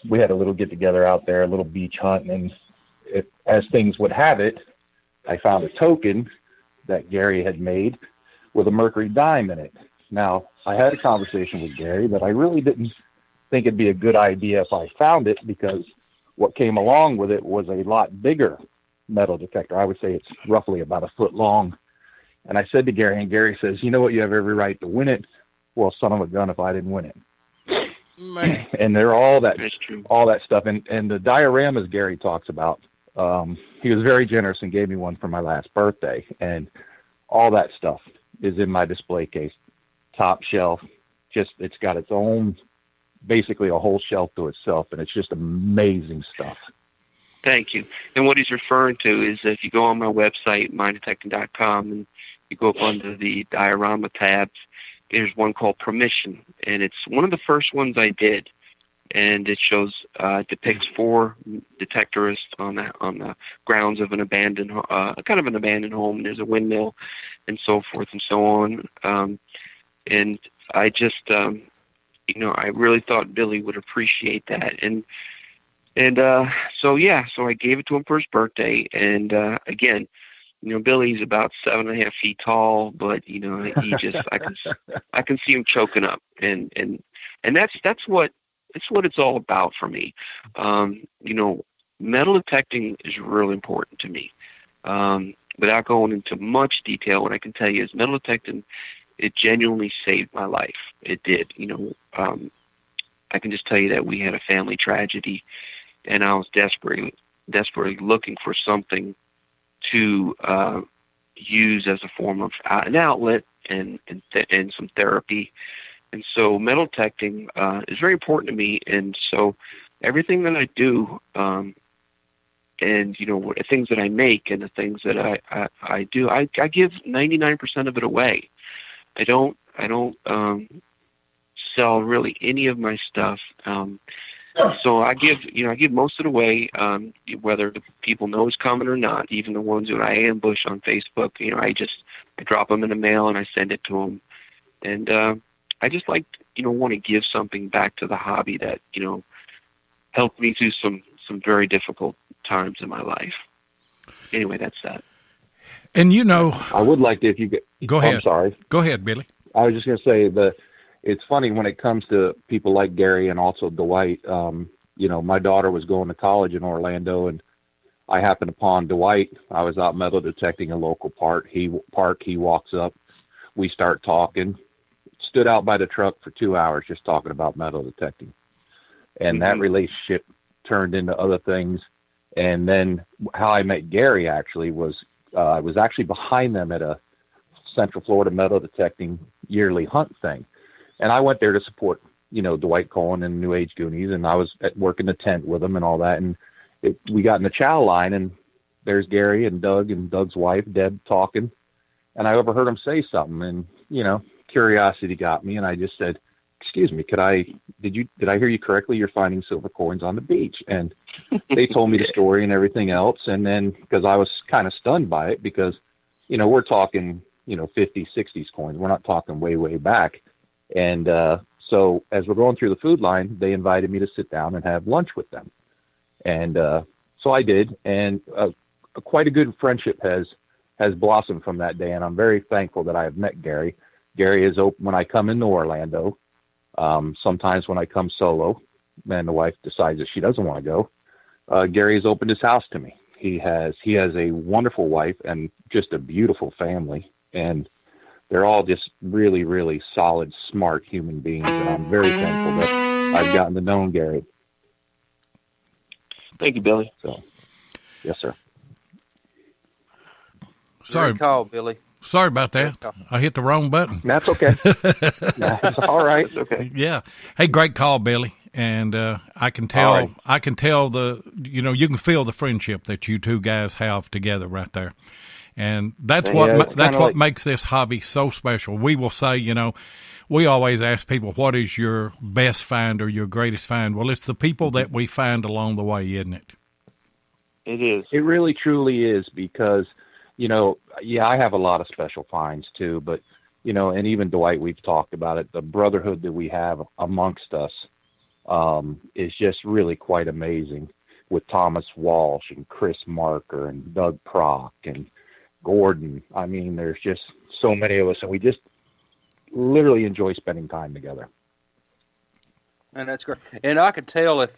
we had a little get-together out there, a little beach hunt. And as things would have it, I found a token that Gary had made with a mercury dime in it. Now, I had a conversation with Gary that I really didn't think it'd be a good idea if I found it, because what came along with it was a lot bigger metal detector. I would say it's roughly about a foot long. And I said to Gary, and Gary says, "You know what? You have every right to win it." Well, son of a gun, if I didn't win it. And they're all that stuff. And the dioramas Gary talks about, he was very generous and gave me one for my last birthday. And all that stuff is in my display case, top shelf. It's got its own, basically a whole shelf to itself, and it's just amazing stuff. Thank you. And what he's referring to is if you go on my website, minddetecting.com, and you go up under the diorama tabs, there's one called Permission, and it's one of the first ones I did. And it depicts 4 detectorists on the grounds of an abandoned, kind of an abandoned home. And there's a windmill, and so forth and so on. And I just, I really thought Billy would appreciate that. So I gave it to him for his birthday. And again, Billy's about 7.5 feet tall, but he just, I can see him choking up, and that's what it's all about for me. Metal detecting is really important to me. Without going into much detail, what I can tell you is metal detecting, it genuinely saved my life. It did. I can just tell you that we had a family tragedy, and I was desperately looking for something to use as a form of an outlet and some therapy. And so metal detecting is very important to me. And so everything that I do, and the things that I make and the things that I do, I give 99% of it away. I don't sell really any of my stuff. So I give most of it away, whether the people know it's coming or not. Even the ones that I ambush on Facebook, I drop them in the mail and I send it to them. And I just want to give something back to the hobby that helped me through some very difficult times in my life. Anyway, that's that. And I would like to, if you go ahead. I'm sorry. Go ahead, Billy. I was just going to say it's funny when it comes to people like Gary and also Dwight. My daughter was going to college in Orlando, and I happened upon Dwight. I was out metal detecting a local park. He walks up. We start talking. Stood out by the truck for 2 hours just talking about metal detecting. And that relationship turned into other things. And then how I met Gary actually was I was actually behind them at a Central Florida metal detecting yearly hunt thing. And I went there to support, Dwight Cohen and New Age Goonies, and I was at work in the tent with them and all that. And we got in the chow line, and there's Gary and Doug's wife, Deb, talking. And I overheard them say something, and, curiosity got me, and I just said, "Excuse me, did I hear you correctly? You're finding silver coins on the beach." And they told me the story and everything else. And then, because I was kind of stunned by it, because, we're talking, 50s, 60s coins. We're not talking way, way back. And so as we're going through the food line, they invited me to sit down and have lunch with them. And so I did. And quite a good friendship has blossomed from that day. And I'm very thankful that I have met Gary. Gary is open when I come into Orlando. Sometimes when I come solo and the wife decides that she doesn't want to go, Gary has opened his house to me. He has a wonderful wife and just a beautiful family. And they're all just really, really solid, smart human beings. And I'm very thankful that I've gotten to know Gary. Thank you, Billy. So, yes, sir. Sorry. Great call, Billy. Sorry about that. I hit the wrong button. That's okay. That's all right. It's okay. Yeah. Hey, great call, Billy. And I can tell, you can feel the friendship that you two guys have together right there. And that's what makes this hobby so special. We will say, we always ask people, what is your best find or your greatest find? Well, it's the people that we find along the way, isn't it? It is. It really, truly is, because, I have a lot of special finds too, but, and even Dwight, we've talked about it. The brotherhood that we have amongst us is just really quite amazing, with Thomas Walsh and Chris Marker and Doug Prock and Gordon. I mean, there's just so many of us, and we just literally enjoy spending time together. And that's great. And I could tell if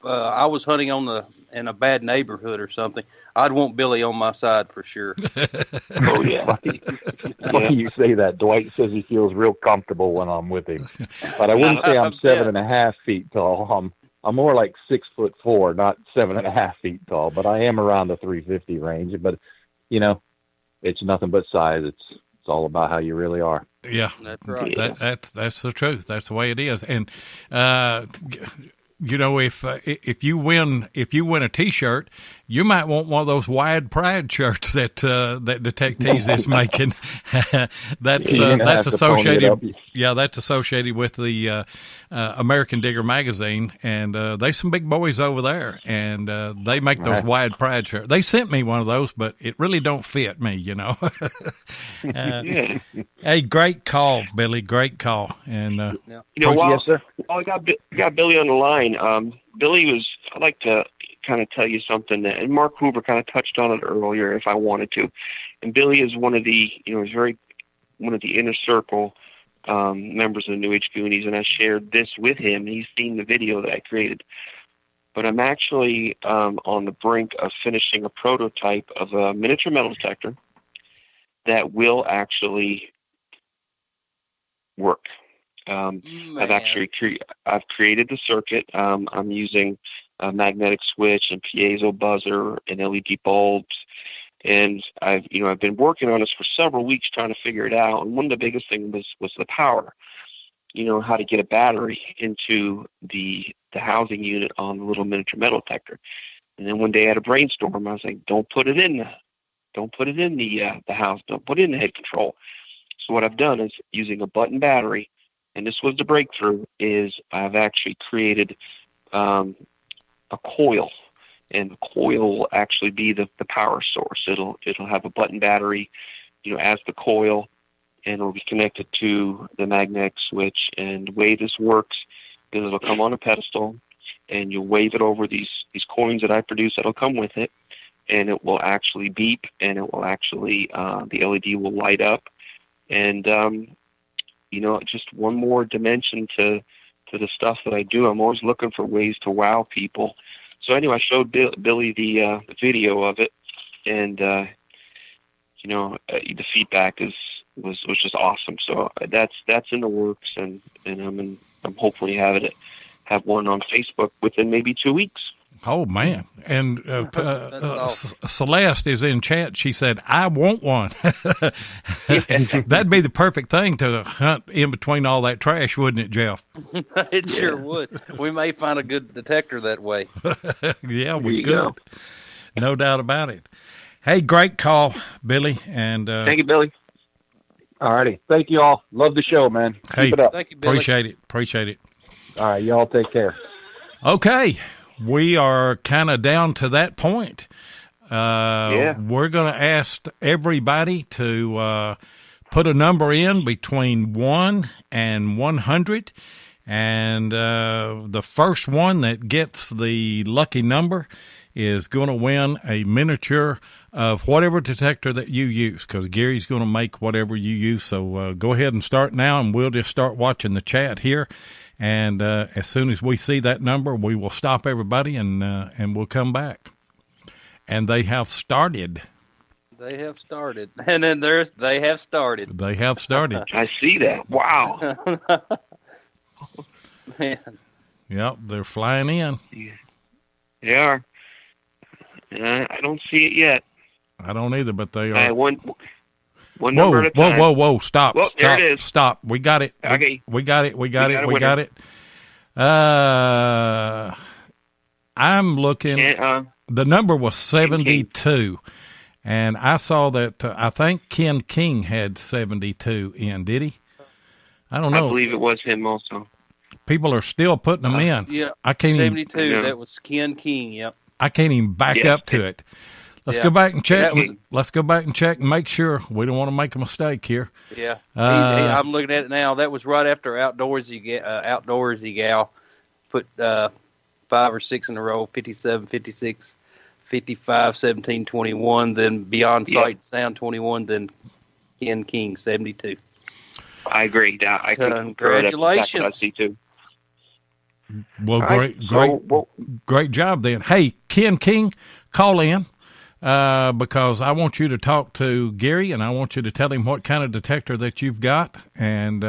I was hunting in a bad neighborhood or something, I'd want Billy on my side for sure. Oh yeah. Funny you say that. Dwight says he feels real comfortable when I'm with him, but I wouldn't say I'm 7.5 feet tall. I'm more like 6'4", not 7.5 feet tall, but I am around the 350 range. But it's nothing but size. It's all about how you really are. Yeah, that's right. That's the truth. That's the way it is. And if you win a T-shirt, you might want one of those wide pride shirts that Detectives is making. that's associated. Yeah, that's associated with the American Digger magazine, and there's some big boys over there, and they make those wide pride shirts. They sent me one of those, but it really don't fit me, Hey, great call, Billy. Great call. And yes, sir. While I got Billy on the line, Billy I'd like to kind of tell you something that, and Mark Hoover kind of touched on it earlier if I wanted to. And Billy is one of the, is one of the inner circle members of the New Age Goonies, and I shared this with him. He's seen the video that I created. But I'm actually on the brink of finishing a prototype of a miniature metal detector that will actually work. I've created the circuit. I'm using a magnetic switch and piezo buzzer and LED bulbs, and I've been working on this for several weeks trying to figure it out. And one of the biggest things was the power. How to get a battery into the housing unit on the little miniature metal detector. And then one day I had a brainstorm. I was like, don't put it in the house. Don't put it in the head control. So what I've done is using a button battery. And this was the breakthrough, is I've actually created a coil, and the coil will actually be the power source. It'll have a button battery, as the coil, and it'll be connected to the magnetic switch. And the way this works is it'll come on a pedestal, and you'll wave it over these coins that I produce that'll come with it, and it will actually beep, and it will actually the LED will light up, and just one more dimension to the stuff that I do. I'm always looking for ways to wow people. So anyway, I showed Billy the video of it, and the feedback was just awesome. So that's in the works, and I'm hopefully have one on Facebook within maybe 2 weeks. Oh man! And Celeste is in chat. She said, "I want one." That'd be the perfect thing to hunt in between all that trash, wouldn't it, Jeff? It sure would. We may find a good detector that way. Yeah, we could. No doubt about it. Hey, great call, Billy. And thank you, Billy. All righty. Thank you all. Love the show, man. Hey, keep it up. Thank you, Billy. Appreciate it. All right, y'all take care. Okay. We are kind of down to that point. We're going to ask everybody to put a number in between 1 and 100. And the first one that gets the lucky number is going to win a miniature of whatever detector that you use, because Gary's going to make whatever you use. So go ahead and start now, and we'll just start watching the chat here. And as soon as we see that number, we will stop everybody, and we'll come back. And they have started. They have started. And then they have started. They have started. I see that. Wow. Man. Yep, they're flying in. Yeah. They are. I don't see it yet. I don't either, but they are. One number at a time. Whoa, stop. Whoa, stop, there it is. Stop. We got it. Okay. We got it. I'm looking. The number was 72. And I saw that, I think Ken King had 72 in, did he? I don't know. I believe it was him also. People are still putting them in. Yeah, I can't 72, even, that was Ken King, yep. I can't even back up to it. Let's go back and check. Let's go back and check and make sure. We don't want to make a mistake here. Yeah, I'm looking at it now. That was right after Outdoorsy Gal put 5 or 6 in a row, 57, 56, 55, 17, 21, then Beyond Sight and Sound 21, then Ken King 72. I agree. I Congratulations. That's what I see too. Well, All great job then. Hey, Ken King, call in because I want you to talk to Gary, and I want you to tell him what kind of detector that you've got, and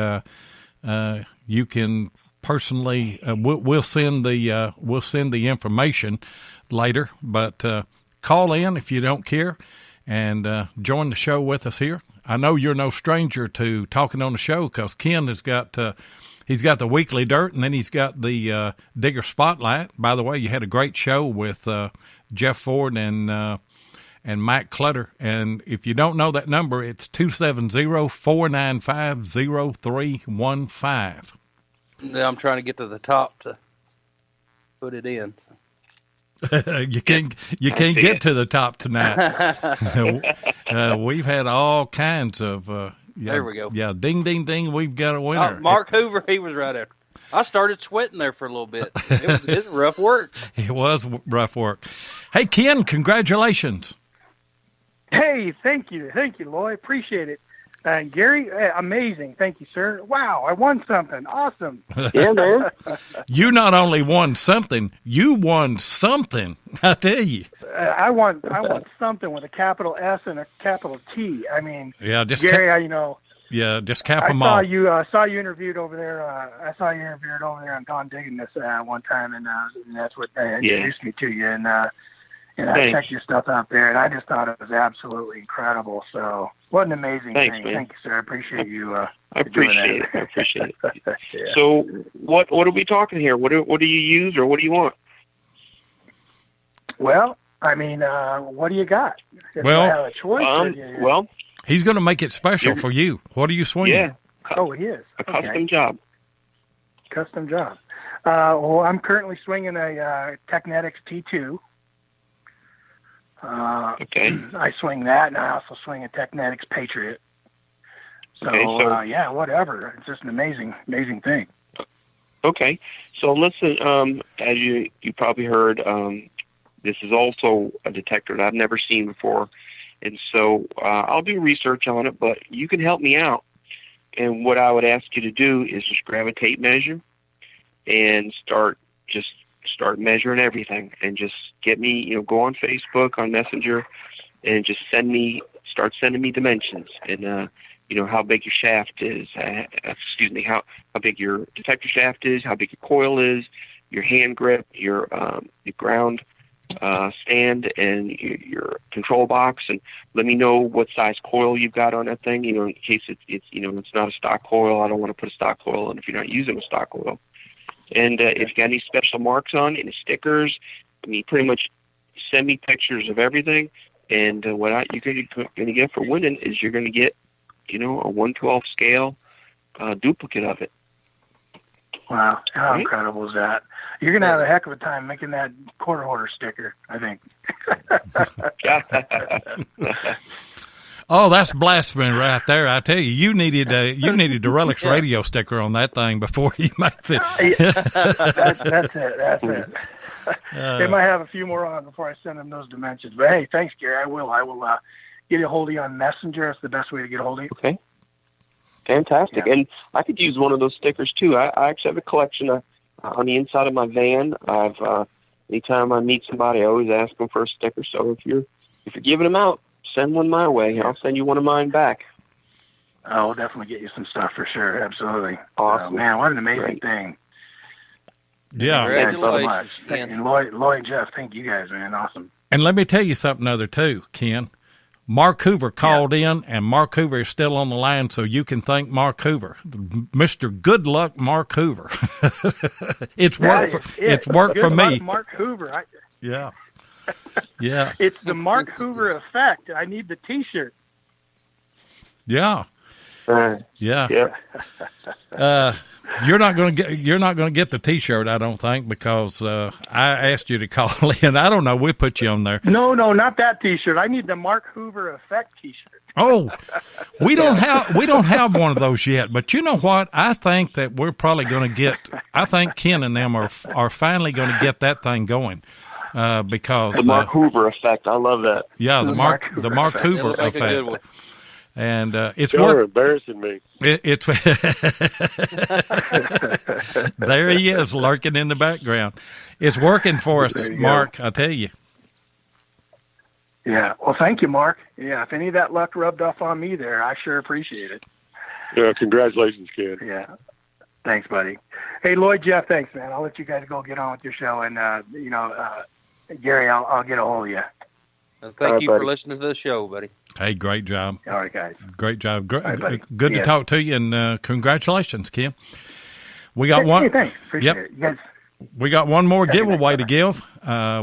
you can personally we'll send the information later, but call in if you don't care, and join the show with us here. I know you're no stranger to talking on the show because Ken has got he's got the Weekly Dirt, and then he's got the Digger Spotlight. By the way, you had a great show with Jeff Ford and Mike Clutter. And if you don't know that number, it's 270-495-0315. I'm trying to get to the top to put it in. you can't get to the top tonight. We've had all kinds of there we go. Yeah, ding ding ding, we've got a winner. Mark Hoover, he was right after. I started sweating there for a little bit. It was rough work. It was rough work. Hey Ken, congratulations. Hey, thank you, Lloyd. Appreciate it. And Gary, amazing. Thank you, sir. Wow, I won something. Awesome. Yeah, man. You not only won something, you won something. I tell you. I want something with a capital S and a capital T. I mean, yeah, just Gary, yeah, just cap them all. I saw you interviewed over there. I saw you interviewed over there on Don Digging this one time, and that's what introduced me to you. And I checked your stuff out there, and I just thought it was absolutely incredible. So, what an amazing thing! Man. Thank you, sir. I appreciate you. I appreciate it. Yeah. So, what are we talking here? What do you use, or what do you want? Well, I mean, what do you got? If well, I have a choice. He's going to make it special for you. What are you swinging? Yeah. Oh, he is. A custom job. Custom job. Well, I'm currently swinging a Technetics T2. Okay. I swing that, and I also swing a Technetics Patriot. So, yeah, whatever. It's just an amazing thing. Okay. So listen, as you probably heard, this is also a detector that I've never seen before. And so I'll do research on it, but you can help me out. And what I would ask you to do is just grab a tape measure and start measuring everything, and just get me, go on Facebook, on Messenger, and just start sending me dimensions, and how big your shaft is, how big your detector shaft is, how big your coil is, your hand grip, your ground stand, and your control box, and let me know what size coil you've got on that thing, in case it's not a stock coil. I don't want to put a stock coil in if you're not using a stock coil. And if you got any special marks on, any stickers, pretty much send me pictures of everything. And what you're going to get for winning is you're going to get, a 1/12 scale duplicate of it. Wow, how incredible is that? You're going to have a heck of a time making that quarter order sticker, I think. Oh, that's blasphemy right there! I tell you, you needed the Relics radio sticker on that thing before he makes it. That's it. They might have a few more on before I send them those dimensions. But hey, thanks, Gary. I will get a hold of you on Messenger. That's the best way to get a hold of you. Okay. Fantastic. Yeah. And I could use one of those stickers too. I actually have a collection on the inside of my van. Anytime I meet somebody, I always ask them for a sticker. So if you're giving them out, send one my way. I'll send you one of mine back. I'll definitely get you some stuff for sure. Absolutely. Awesome. Man, what an amazing thing. Yeah. Thanks so much. And Lloyd, Jeff, thank you guys, man. Awesome. And let me tell you something other too, Ken. Mark Hoover called in, and Mark Hoover is still on the line, so you can thank Mark Hoover, Mr. Good Luck Mark Hoover. It's worked for me. Mark Hoover. Yeah. Yeah. It's the Mark Hoover effect. I need the T-shirt. Yeah. Yeah. Yeah. You're not going to get the T-shirt, I don't think, because I asked you to call in. I don't know. We'll put you on there. No, not that T-shirt. I need the Mark Hoover effect T-shirt. Oh, we don't have one of those yet. But you know what? I think that we're probably going to get. I think Ken and them are finally going to get that thing going. Because the Mark Hoover effect. I love that. Yeah, the Mark Hoover effect. And it's You're embarrassing me. It's there he is lurking in the background. It's working for us, Mark. I tell you. Yeah. Well, thank you, Mark. Yeah. If any of that luck rubbed off on me there, I sure appreciate it. Yeah. Congratulations, kid. Yeah. Thanks, buddy. Hey, Lloyd, Jeff, thanks, man. I'll let you guys go get on with your show, and Gary, I'll get a hold of you. Thank you for listening to the show, buddy. Hey, great job. All right, guys. Great job. Right, good to talk to you, and congratulations, Kim. We got one. Hey, thanks. Appreciate it. You guys. We got one more giveaway to give.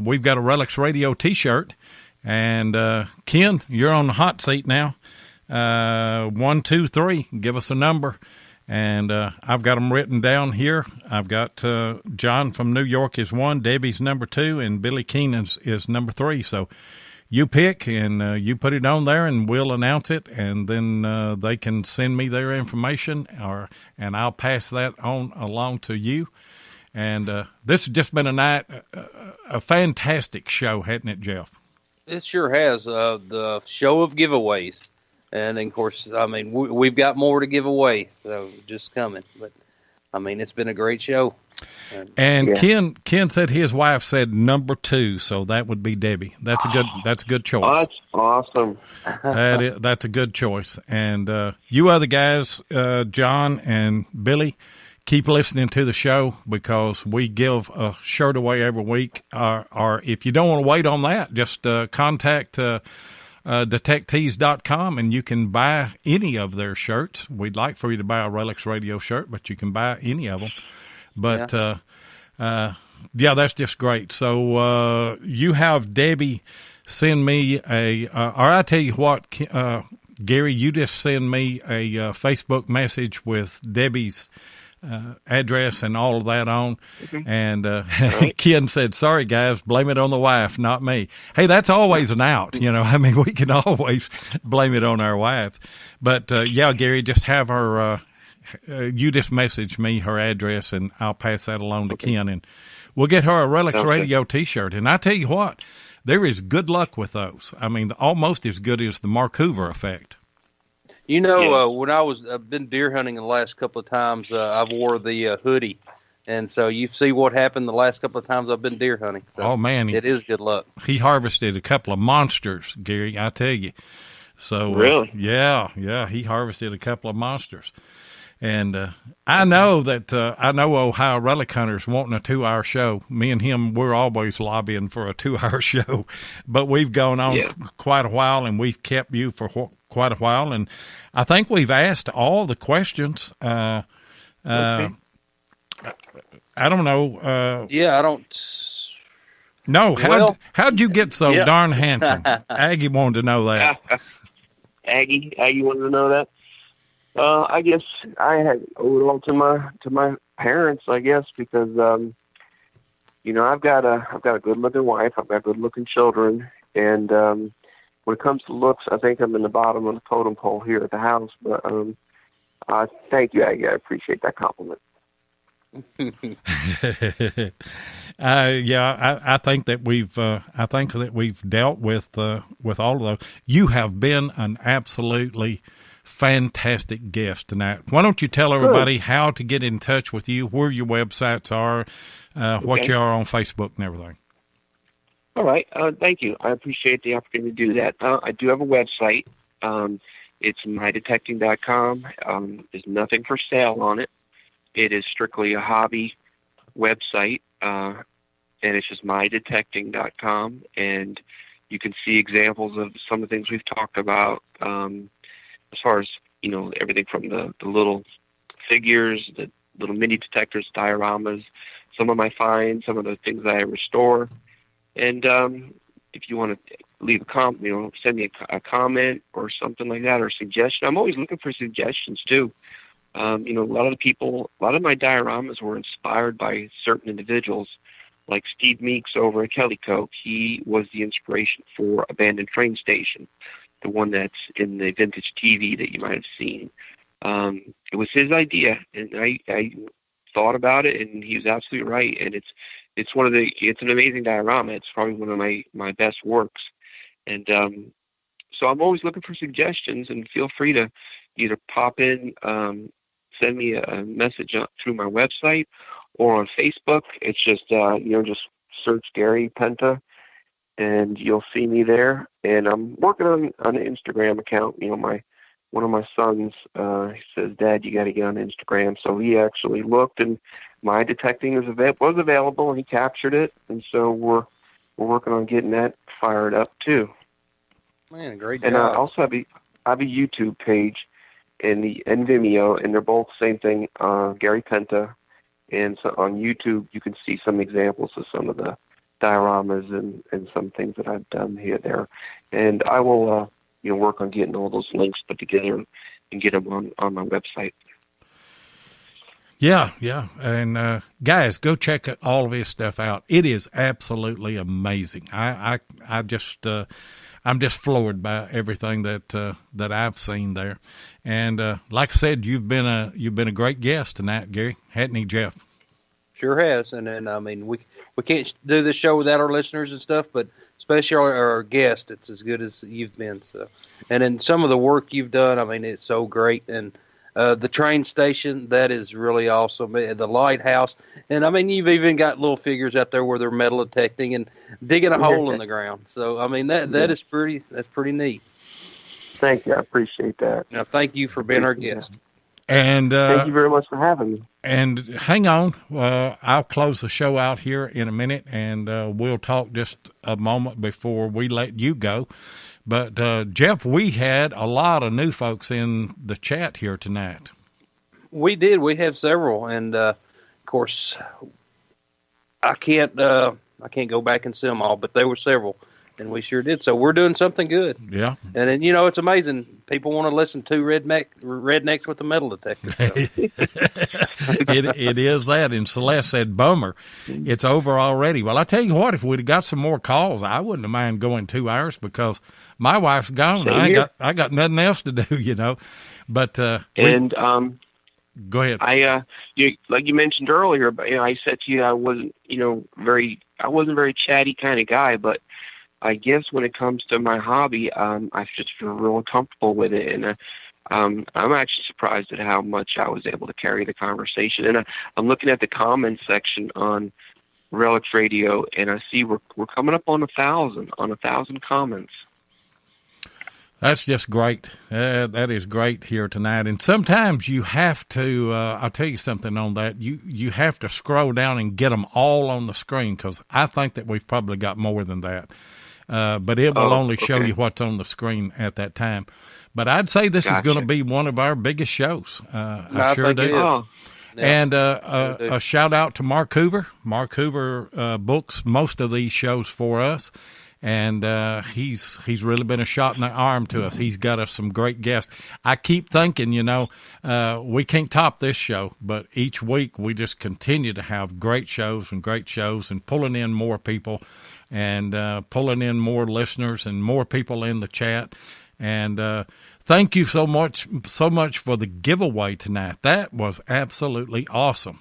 We've got a Relics Radio T-shirt, and Ken, you're on the hot seat now. 1, 2, 3. Give us a number. And I've got them written down here. I've got John from New York is 1, Debbie's number 2, and Billy Keenan's is number 3. So you pick, and you put it on there, and we'll announce it, and then they can send me their information, and I'll pass that on along to you. And this has just been a fantastic show, hasn't it, Jeff? It sure has. The show of giveaways. And, of course, I mean, we've got more to give away, so just coming. But, I mean, it's been a great show. And Ken said his wife said number 2, so that would be Debbie. That's a good choice. Oh, that's awesome. That's a good choice. And you other guys, John and Billy, keep listening to the show, because we give a shirt away every week. Or if you don't want to wait on that, just contact DetectTees.com, and you can buy any of their shirts. We'd like for you to buy a Relics Radio shirt, but you can buy any of them. But, that's just great. So you have Debbie send me or I tell you what, Gary, you just send me a Facebook message with Debbie's address and all of that on. And Ken said, sorry, guys, blame it on the wife, not me. Hey, that's always an out. I mean, we can always blame it on our wife. But, Gary, just have her you just message me her address, and I'll pass that along to Ken, and we'll get her a Relics Radio T-shirt. And I tell you what, there is good luck with those. I mean, almost as good as the Mark Hoover effect. When I've been deer hunting the last couple of times, I've wore the hoodie. And so you see what happened the last couple of times I've been deer hunting. So oh, man. It is good luck. He harvested a couple of monsters, Gary, I tell you. So, really? He harvested a couple of monsters. And I know that Ohio Relic Hunters wanting a 2-hour show. Me and him, we're always lobbying for a 2-hour show. But we've gone on quite a while, and we've kept you for quite a while. And I think we've asked all the questions. I don't know. I don't. No, how'd you get so darn handsome? Aggie wanted to know that. Aggie wanted to know that. I guess I had owed it all to my parents, I guess, because I've got a good looking wife, I've got good looking children, and when it comes to looks, I think I'm in the bottom of the totem pole here at the house. But thank you, Aggie. I appreciate that compliment. I think that we've dealt with all of those. You have been an absolutely fantastic guest tonight. Why don't you tell everybody how to get in touch with you, where your websites are, what you are on Facebook and everything? All right. Thank you. I appreciate the opportunity to do that. I do have a website. It's mydetecting.com. There's nothing for sale on it. It is strictly a hobby website, and it's just mydetecting.com. And you can see examples of some of the things we've talked about, as far as, everything from the little figures, the little mini detectors, dioramas, some of my finds, some of the things that I restore. And if you want to leave a send me a comment or something like that, or a suggestion. I'm always looking for suggestions too. A lot of my dioramas were inspired by certain individuals, like Steve Meeks over at Kellycoke. He was the inspiration for Abandoned Train Station, the one that's in the vintage TV that you might have seen. It was his idea, and I thought about it, and he was absolutely right. And it's an amazing diorama. It's probably one of my best works. And so I'm always looking for suggestions, and feel free to either pop in, send me a message through my website or on Facebook. It's just, just search Gary Penta and you'll see me there. And I'm working on an Instagram account. One of my sons, he says, "Dad, you got to get on Instagram." So he actually looked, and my detecting was available, and he captured it. And so we're working on getting that fired up too. Man, great job. And I also have a YouTube page and Vimeo, and they're both the same thing, Gary Penta. And so on YouTube, you can see some examples of some of the dioramas and some things that I've done here there. And I will, work on getting all those links put together and get them on my website. Yeah. And guys, go check all of his stuff out. It is absolutely amazing. I'm just floored by everything that I've seen there. And like I said, you've been a great guest tonight, Gary, hadn't he, Jeff? Sure has. And then we can't do this show without our listeners and stuff, but especially our guest, it's as good as you've been. So, and then some of the work you've done, it's so great. And the train station, that is really awesome. The lighthouse, and you've even got little figures out there where they're metal detecting and digging a hole in the ground. So that's pretty neat. Thank you, I appreciate that. Now, thank you for being our guest. And thank you very much for having me. And hang on, I'll close the show out here in a minute, and we'll talk just a moment before we let you go. But, Jeff, we had a lot of new folks in the chat here tonight. We did. We have several. And, of course, I can't go back and see them all, but there were several, and we sure did. So we're doing something good. Yeah. And then, it's amazing. People want to listen to rednecks with a metal detector. So. It is that. And Celeste said, "Bummer, it's over already." Well, I tell you what, if we'd have got some more calls, I wouldn't have mind going 2 hours because my wife's gone. I got nothing else to do, But go ahead. Like you mentioned earlier, but I said to you I wasn't very chatty kind of guy, but I guess when it comes to my hobby, I just feel real comfortable with it, and I'm actually surprised at how much I was able to carry the conversation. And I'm looking at the comments section on Relics Radio, and I see we're coming up on 1,000 comments. That's just great. That is great here tonight. And sometimes you have to, I'll tell you something on that. You have to scroll down and get them all on the screen, because I think that we've probably got more than that. But it will only show you what's on the screen at that time. But I'd say this is going to be one of our biggest shows. I sure do. And a shout out to Mark Hoover. Mark Hoover books most of these shows for us. And he's really been a shot in the arm to us. He's got us some great guests. I keep thinking, we can't top this show, but each week we just continue to have great shows and pulling in more people and pulling in more listeners and more people in the chat. And thank you so much for the giveaway tonight. That was absolutely awesome.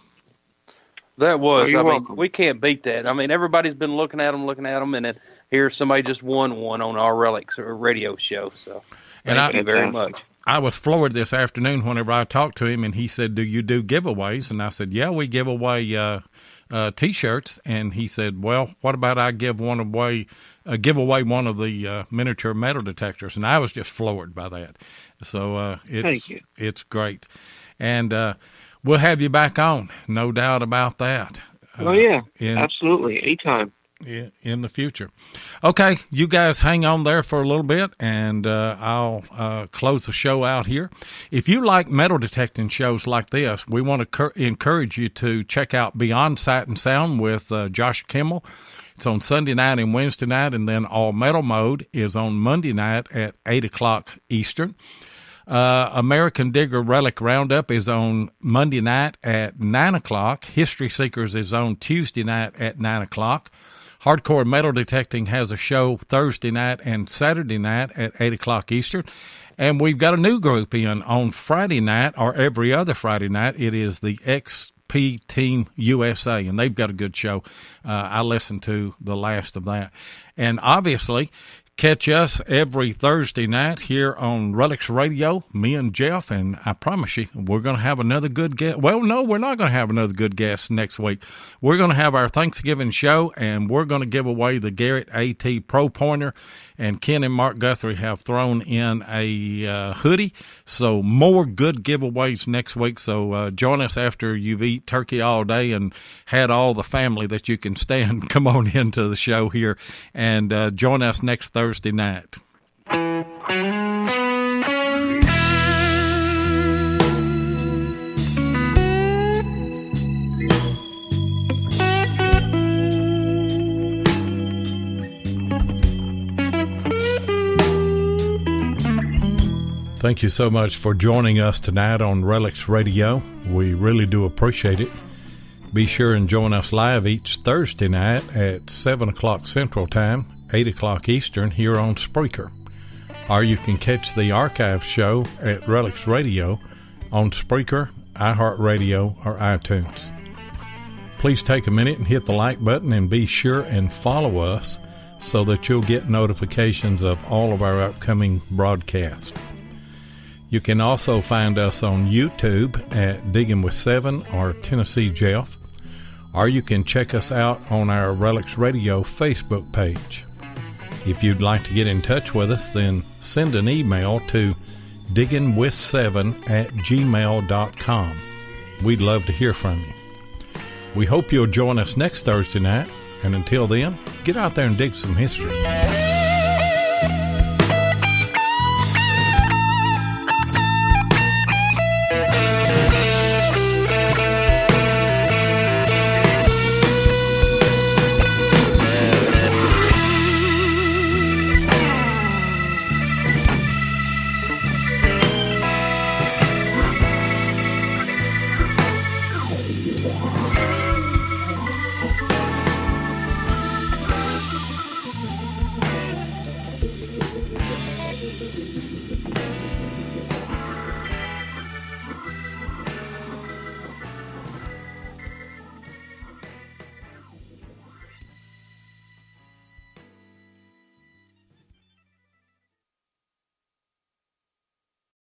That was. We can't beat that. Everybody's been looking at them, and then here somebody just won one on our Relics radio show. So thank you very much. I was floored this afternoon whenever I talked to him, and he said, "Do you do giveaways?" And I said, "Yeah, we give away T-shirts." And he said, "Well, what about I give one away one of the miniature metal detectors?" And I was just floored by that. So it's great, and we'll have you back on, no doubt about that. Absolutely, anytime. In the future. Okay, you guys hang on there for a little bit, and I'll close the show out here. If you like metal detecting shows like this, we want to encourage you to check out Beyond Sight and Sound with Josh Kimmel. It's on Sunday night and Wednesday night, and then All Metal Mode is on Monday night at 8 o'clock Eastern. American Digger Relic Roundup is on Monday night at 9 o'clock. History Seekers is on Tuesday night at 9 o'clock. Hardcore Metal Detecting has a show Thursday night and Saturday night at 8 o'clock Eastern. And we've got a new group in on Friday night, or every other Friday night. It is the XP Team USA, and they've got a good show. I listened to the last of that. And obviously, Catch us every Thursday night here on Relics Radio, me and Jeff, and I promise you, we're going to have another good guest. Well, no, we're not going to have another good guest next week. We're going to have our Thanksgiving show, and we're going to give away the Garrett AT Pro Pointer, and Ken and Mark Guthrie have thrown in a hoodie, so more good giveaways next week. So join us after you've eaten turkey all day and had all the family that you can stand. Come on into the show here and join us next Thursday night. Thank you so much for joining us tonight on Relics Radio. We really do appreciate it. Be sure and join us live each Thursday night at 7 o'clock Central Time, 8 o'clock Eastern here on Spreaker. Or you can catch the archive show at Relics Radio on Spreaker, iHeartRadio, or iTunes. Please take a minute and hit the like button and be sure and follow us so that you'll get notifications of all of our upcoming broadcasts. You can also find us on YouTube at Digging with Seven or Tennessee Jeff, or you can check us out on our Relics Radio Facebook page. If you'd like to get in touch with us, then send an email to diggingwith7@gmail.com. We'd love to hear from you. We hope you'll join us next Thursday night, and until then, get out there and dig some history.